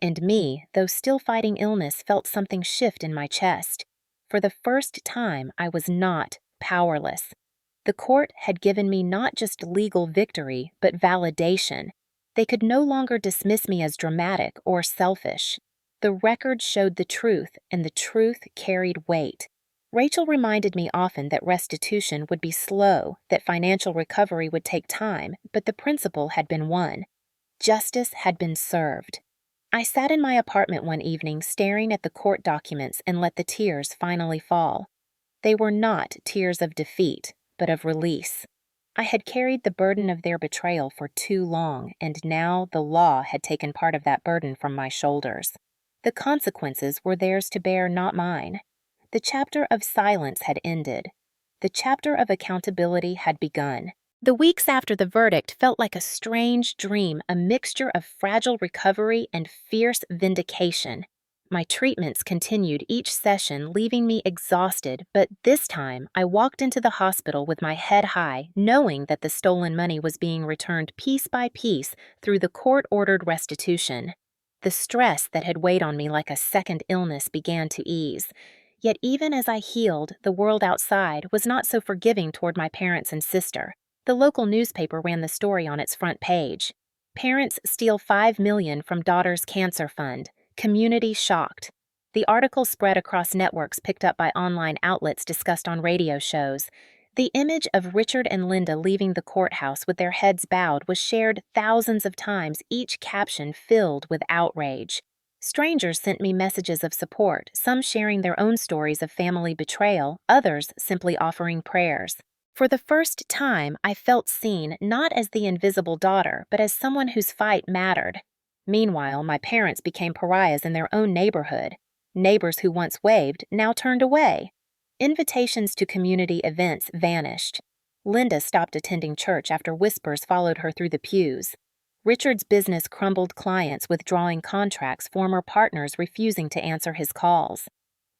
And me, though still fighting illness, felt something shift in my chest. For the first time, I was not powerless. The court had given me not just legal victory, but validation. They could no longer dismiss me as dramatic or selfish. The record showed the truth, and the truth carried weight. Rachel reminded me often that restitution would be slow, that financial recovery would take time, but the principle had been won. Justice had been served. I sat in my apartment one evening staring at the court documents and let the tears finally fall. They were not tears of defeat, but of release. I had carried the burden of their betrayal for too long, and now the law had taken part of that burden from my shoulders. The consequences were theirs to bear, not mine. The chapter of silence had ended. The chapter of accountability had begun. The weeks after the verdict felt like a strange dream, a mixture of fragile recovery and fierce vindication. My treatments continued each session, leaving me exhausted, but this time I walked into the hospital with my head high, knowing that the stolen money was being returned piece by piece through the court-ordered restitution. The stress that had weighed on me like a second illness began to ease. Yet even as I healed, the world outside was not so forgiving toward my parents and sister. The local newspaper ran the story on its front page. Parents steal $5 million from daughter's cancer fund. Community shocked. The article spread across networks picked up by online outlets discussed on radio shows. The image of Richard and Linda leaving the courthouse with their heads bowed was shared thousands of times, each caption filled with outrage. Strangers sent me messages of support, some sharing their own stories of family betrayal, others simply offering prayers. For the first time, I felt seen not as the invisible daughter, but as someone whose fight mattered. Meanwhile, my parents became pariahs in their own neighborhood. Neighbors who once waved now turned away. Invitations to community events vanished. Linda stopped attending church after whispers followed her through the pews. Richard's business crumbled, clients withdrawing contracts, former partners refusing to answer his calls.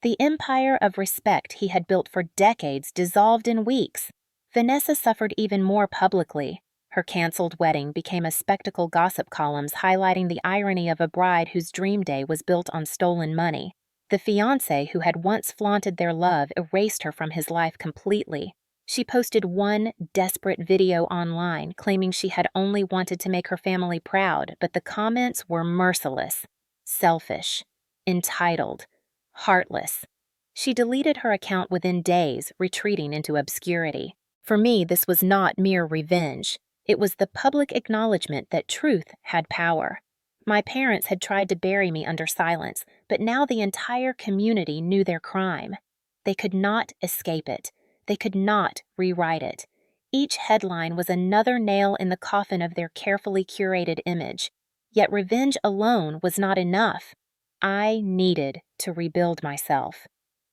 The empire of respect he had built for decades dissolved in weeks. Vanessa suffered even more publicly. Her canceled wedding became a spectacle, gossip columns highlighting the irony of a bride whose dream day was built on stolen money. The fiancé who had once flaunted their love erased her from his life completely. She posted one desperate video online claiming she had only wanted to make her family proud, but the comments were merciless, selfish, entitled, heartless. She deleted her account within days, retreating into obscurity. For me, this was not mere revenge. It was the public acknowledgement that truth had power. My parents had tried to bury me under silence, but now the entire community knew their crime. They could not escape it. They could not rewrite it. Each headline was another nail in the coffin of their carefully curated image. Yet revenge alone was not enough. I needed to rebuild myself.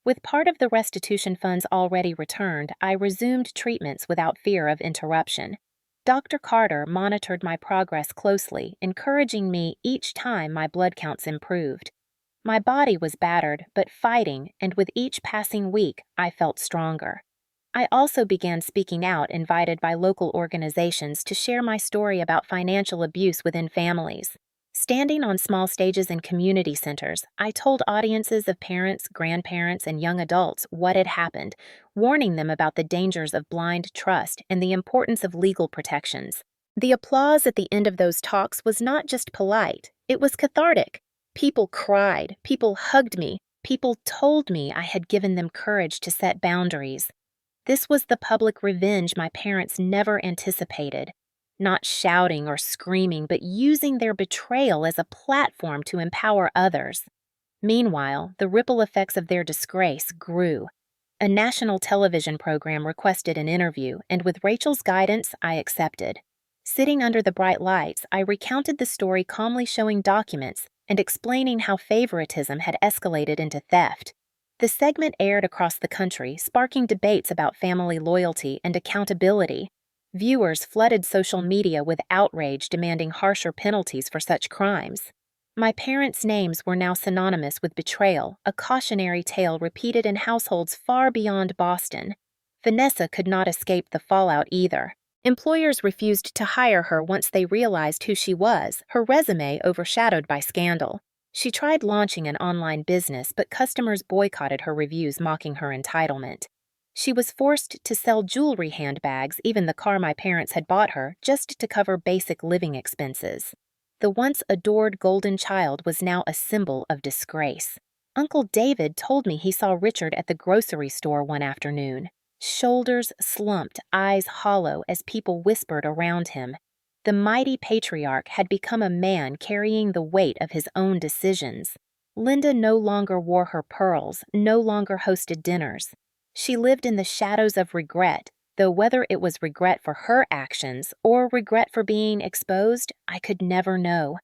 With part of the restitution funds already returned, I resumed treatments without fear of interruption. Dr. Carter monitored my progress closely, encouraging me each time my blood counts improved. My body was battered, but fighting, and with each passing week, I felt stronger. I also began speaking out, invited by local organizations to share my story about financial abuse within families. Standing on small stages in community centers, I told audiences of parents, grandparents, and young adults what had happened, warning them about the dangers of blind trust and the importance of legal protections. The applause at the end of those talks was not just polite, it was cathartic. People cried, people hugged me, people told me I had given them courage to set boundaries. This was the public revenge my parents never anticipated. Not shouting or screaming, but using their betrayal as a platform to empower others. Meanwhile, the ripple effects of their disgrace grew. A national television program requested an interview, and with Rachel's guidance, I accepted. Sitting under the bright lights, I recounted the story, calmly showing documents, and explaining how favoritism had escalated into theft. The segment aired across the country, sparking debates about family loyalty and accountability. Viewers flooded social media with outrage demanding harsher penalties for such crimes. My parents' names were now synonymous with betrayal, a cautionary tale repeated in households far beyond Boston. Vanessa could not escape the fallout either. Employers refused to hire her once they realized who she was, her resume overshadowed by scandal. She tried launching an online business, but customers boycotted her reviews mocking her entitlement. She was forced to sell jewelry handbags, even the car my parents had bought her, just to cover basic living expenses. The once adored golden child was now a symbol of disgrace. Uncle David told me he saw Richard at the grocery store one afternoon. Shoulders slumped, eyes hollow as people whispered around him. The mighty patriarch had become a man carrying the weight of his own decisions. Linda no longer wore her pearls, no longer hosted dinners. She lived in the shadows of regret, though whether it was regret for her actions or regret for being exposed, I could never know.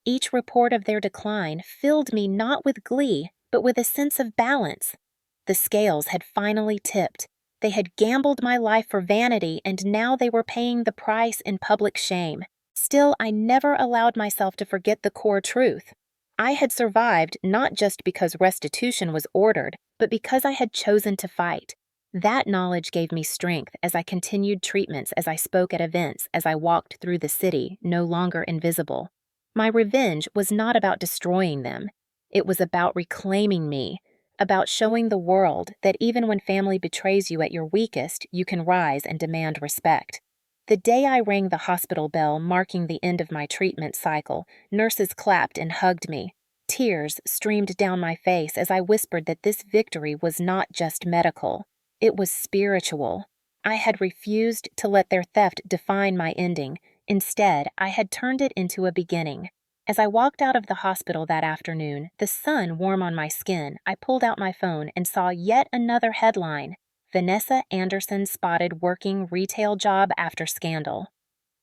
Each report of their decline filled me not with glee, but with a sense of balance. The scales had finally tipped. They had gambled my life for vanity, and now they were paying the price in public shame. Still, I never allowed myself to forget the core truth. I had survived not just because restitution was ordered, but because I had chosen to fight. That knowledge gave me strength as I continued treatments, as I spoke at events, as I walked through the city, no longer invisible. My revenge was not about destroying them. It was about reclaiming me, about showing the world that even when family betrays you at your weakest, you can rise and demand respect. The day I rang the hospital bell marking the end of my treatment cycle, nurses clapped and hugged me. Tears streamed down my face as I whispered that this victory was not just medical. It was spiritual. I had refused to let their theft define my ending. Instead, I had turned it into a beginning. As I walked out of the hospital that afternoon, the sun warm on my skin, I pulled out my phone and saw yet another headline: Vanessa Anderson spotted working retail job after scandal.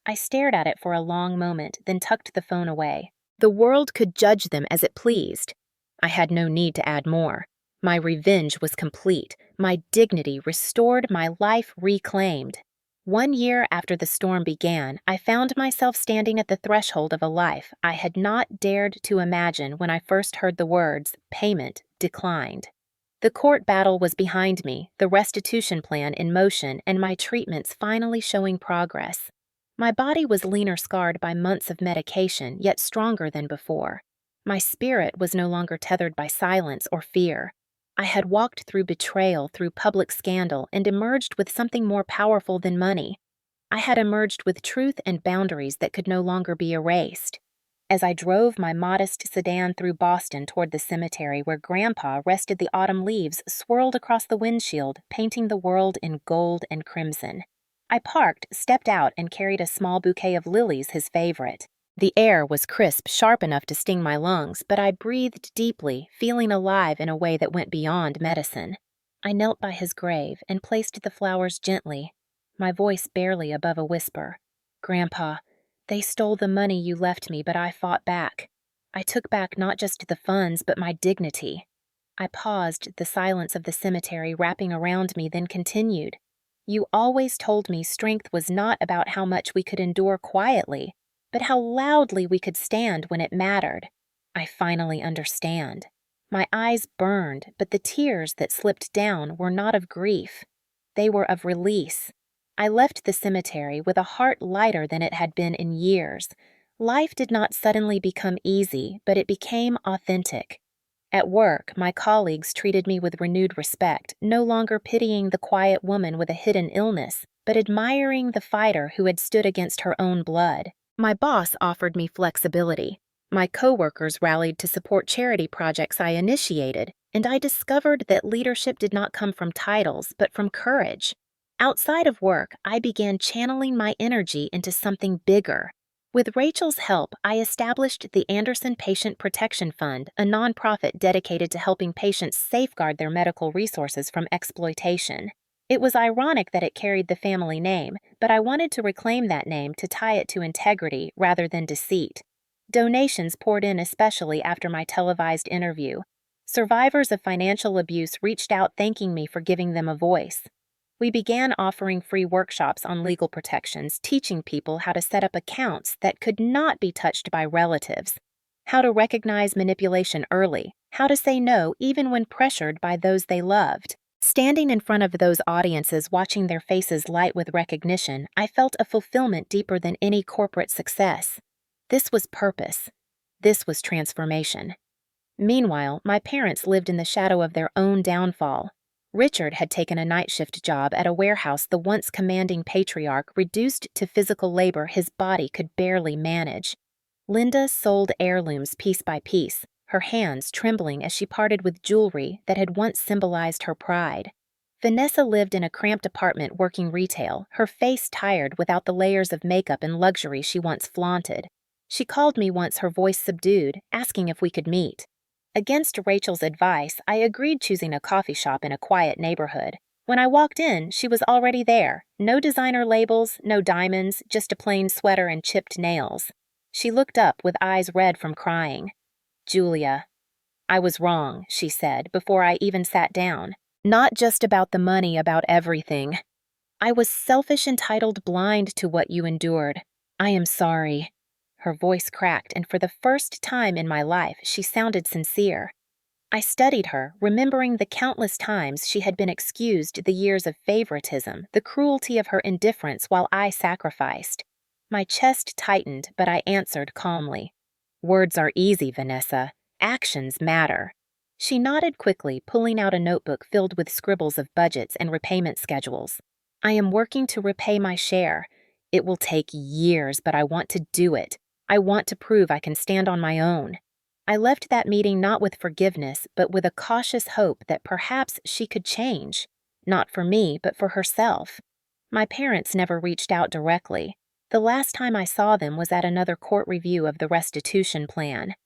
I stared at it for a long moment, then tucked the phone away. The world could judge them as it pleased. I had no need to add more. My revenge was complete, my dignity restored, my life reclaimed. 1 year after the storm began, I found myself standing at the threshold of a life I had not dared to imagine when I first heard the words, "payment declined." The court battle was behind me, the restitution plan in motion, and my treatments finally showing progress. My body was leaner scarred by months of medication, yet stronger than before. My spirit was no longer tethered by silence or fear. I had walked through betrayal, through public scandal, and emerged with something more powerful than money. I had emerged with truth and boundaries that could no longer be erased. As I drove my modest sedan through Boston toward the cemetery where Grandpa rested, the autumn leaves swirled across the windshield, painting the world in gold and crimson. I parked, stepped out, and carried a small bouquet of lilies, his favorite. The air was crisp, sharp enough to sting my lungs, but I breathed deeply, feeling alive in a way that went beyond medicine. I knelt by his grave and placed the flowers gently, my voice barely above a whisper. "Grandpa, they stole the money you left me, but I fought back. I took back not just the funds, but my dignity." I paused, the silence of the cemetery wrapping around me, then continued. "You always told me strength was not about how much we could endure quietly, but how loudly we could stand when it mattered. I finally understand." My eyes burned, but the tears that slipped down were not of grief. They were of release. I left the cemetery with a heart lighter than it had been in years. Life did not suddenly become easy, but it became authentic. At work, my colleagues treated me with renewed respect, no longer pitying the quiet woman with a hidden illness, but admiring the fighter who had stood against her own blood. My boss offered me flexibility. My coworkers rallied to support charity projects I initiated, and I discovered that leadership did not come from titles, but from courage. Outside of work, I began channeling my energy into something bigger. With Rachel's help, I established the Anderson Patient Protection Fund, a nonprofit dedicated to helping patients safeguard their medical resources from exploitation. It was ironic that it carried the family name, but I wanted to reclaim that name to tie it to integrity rather than deceit. Donations poured in, especially after my televised interview. Survivors of financial abuse reached out thanking me for giving them a voice. We began offering free workshops on legal protections, teaching people how to set up accounts that could not be touched by relatives, how to recognize manipulation early, how to say no even when pressured by those they loved. Standing in front of those audiences, watching their faces light with recognition, I felt a fulfillment deeper than any corporate success. This was purpose. This was transformation. Meanwhile, my parents lived in the shadow of their own downfall. Richard had taken a night shift job at a warehouse the once commanding patriarch reduced to physical labor his body could barely manage. Linda sold heirlooms piece by piece, her hands trembling as she parted with jewelry that had once symbolized her pride. Vanessa lived in a cramped apartment working retail, her face tired without the layers of makeup and luxury she once flaunted. She called me once, her voice subdued, asking if we could meet. Against Rachel's advice, I agreed, choosing a coffee shop in a quiet neighborhood. When I walked in, she was already there. No designer labels, no diamonds, just a plain sweater and chipped nails. She looked up with eyes red from crying. "Julia, I was wrong," she said before I even sat down. "Not just about the money, about everything. I was selfish, entitled, blind to what you endured. I am sorry." Her voice cracked, and for the first time in my life, she sounded sincere. I studied her, remembering the countless times she had been excused, the years of favoritism, the cruelty of her indifference while I sacrificed. My chest tightened, but I answered calmly. "Words are easy, Vanessa. Actions matter." She nodded quickly, pulling out a notebook filled with scribbles of budgets and repayment schedules. "I am working to repay my share. It will take years, but I want to do it. I want to prove I can stand on my own." I left that meeting not with forgiveness, but with a cautious hope that perhaps she could change. Not for me, but for herself. My parents never reached out directly. The last time I saw them was at another court review of the restitution plan.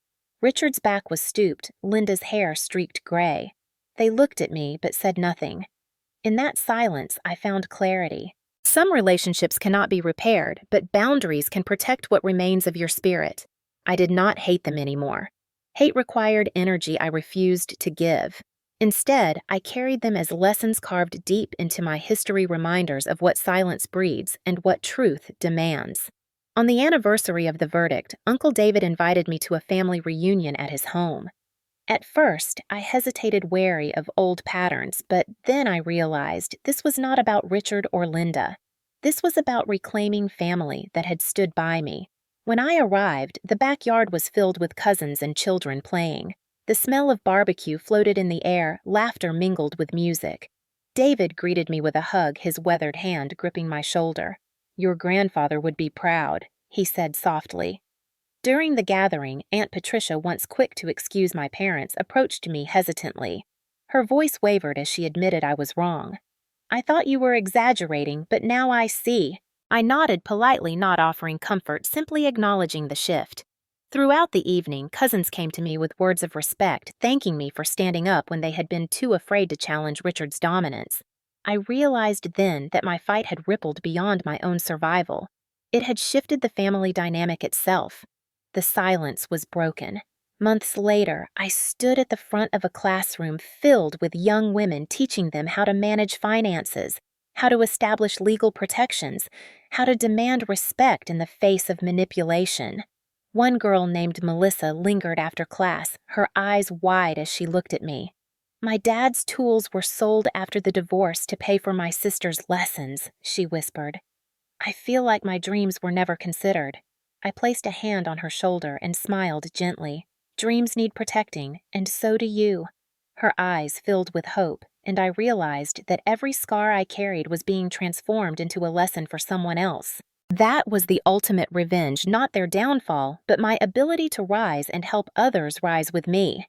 Richard's back was stooped, Linda's hair streaked gray. They looked at me, but said nothing. In that silence, I found clarity. Some relationships cannot be repaired, but boundaries can protect what remains of your spirit. I did not hate them anymore. Hate required energy I refused to give. Instead, I carried them as lessons carved deep into my history, reminders of what silence breeds and what truth demands. On the anniversary of the verdict, Uncle David invited me to a family reunion at his home. At first, I hesitated, wary of old patterns, but then I realized this was not about Richard or Linda. This was about reclaiming family that had stood by me. When I arrived, the backyard was filled with cousins and children playing. The smell of barbecue floated in the air, laughter mingled with music. David greeted me with a hug, his weathered hand gripping my shoulder. "Your grandfather would be proud," he said softly. During the gathering, Aunt Patricia, once quick to excuse my parents, approached me hesitantly. Her voice wavered as she admitted I was wrong. "I thought you were exaggerating, but now I see." I nodded politely, not offering comfort, simply acknowledging the shift. Throughout the evening, cousins came to me with words of respect, thanking me for standing up when they had been too afraid to challenge Richard's dominance. I realized then that my fight had rippled beyond my own survival. It had shifted the family dynamic itself. The silence was broken. Months later, I stood at the front of a classroom filled with young women, teaching them how to manage finances, how to establish legal protections, how to demand respect in the face of manipulation. One girl named Melissa lingered after class, her eyes wide as she looked at me. "My dad's tools were sold after the divorce to pay for my sister's lessons," she whispered. "I feel like my dreams were never considered." I placed a hand on her shoulder and smiled gently. "Dreams need protecting, and so do you." Her eyes filled with hope, and I realized that every scar I carried was being transformed into a lesson for someone else. That was the ultimate revenge, not their downfall, but my ability to rise and help others rise with me.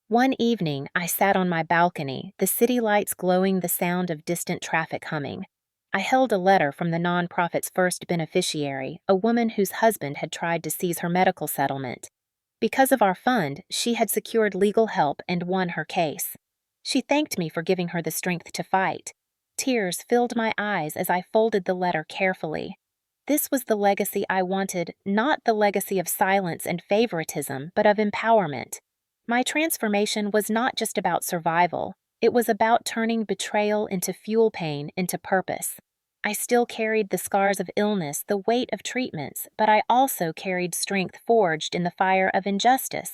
One evening, I sat on my balcony, the city lights glowing, the sound of distant traffic humming. I held a letter from the nonprofit's first beneficiary, a woman whose husband had tried to seize her medical settlement. Because of our fund, she had secured legal help and won her case. She thanked me for giving her the strength to fight. Tears filled my eyes as I folded the letter carefully. This was the legacy I wanted, not the legacy of silence and favoritism, but of empowerment. My transformation was not just about survival, it was about turning betrayal into fuel pain into purpose. I still carried the scars of illness, the weight of treatments, but I also carried strength forged in the fire of injustice.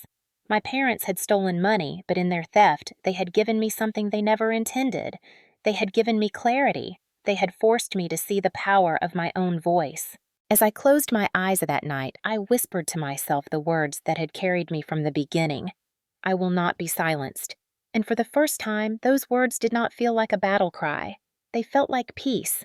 My parents had stolen money, but in their theft, they had given me something they never intended. They had given me clarity. They had forced me to see the power of my own voice. As I closed my eyes that night, I whispered to myself the words that had carried me from the beginning. I will not be silenced. And for the first time, those words did not feel like a battle cry. They felt like peace.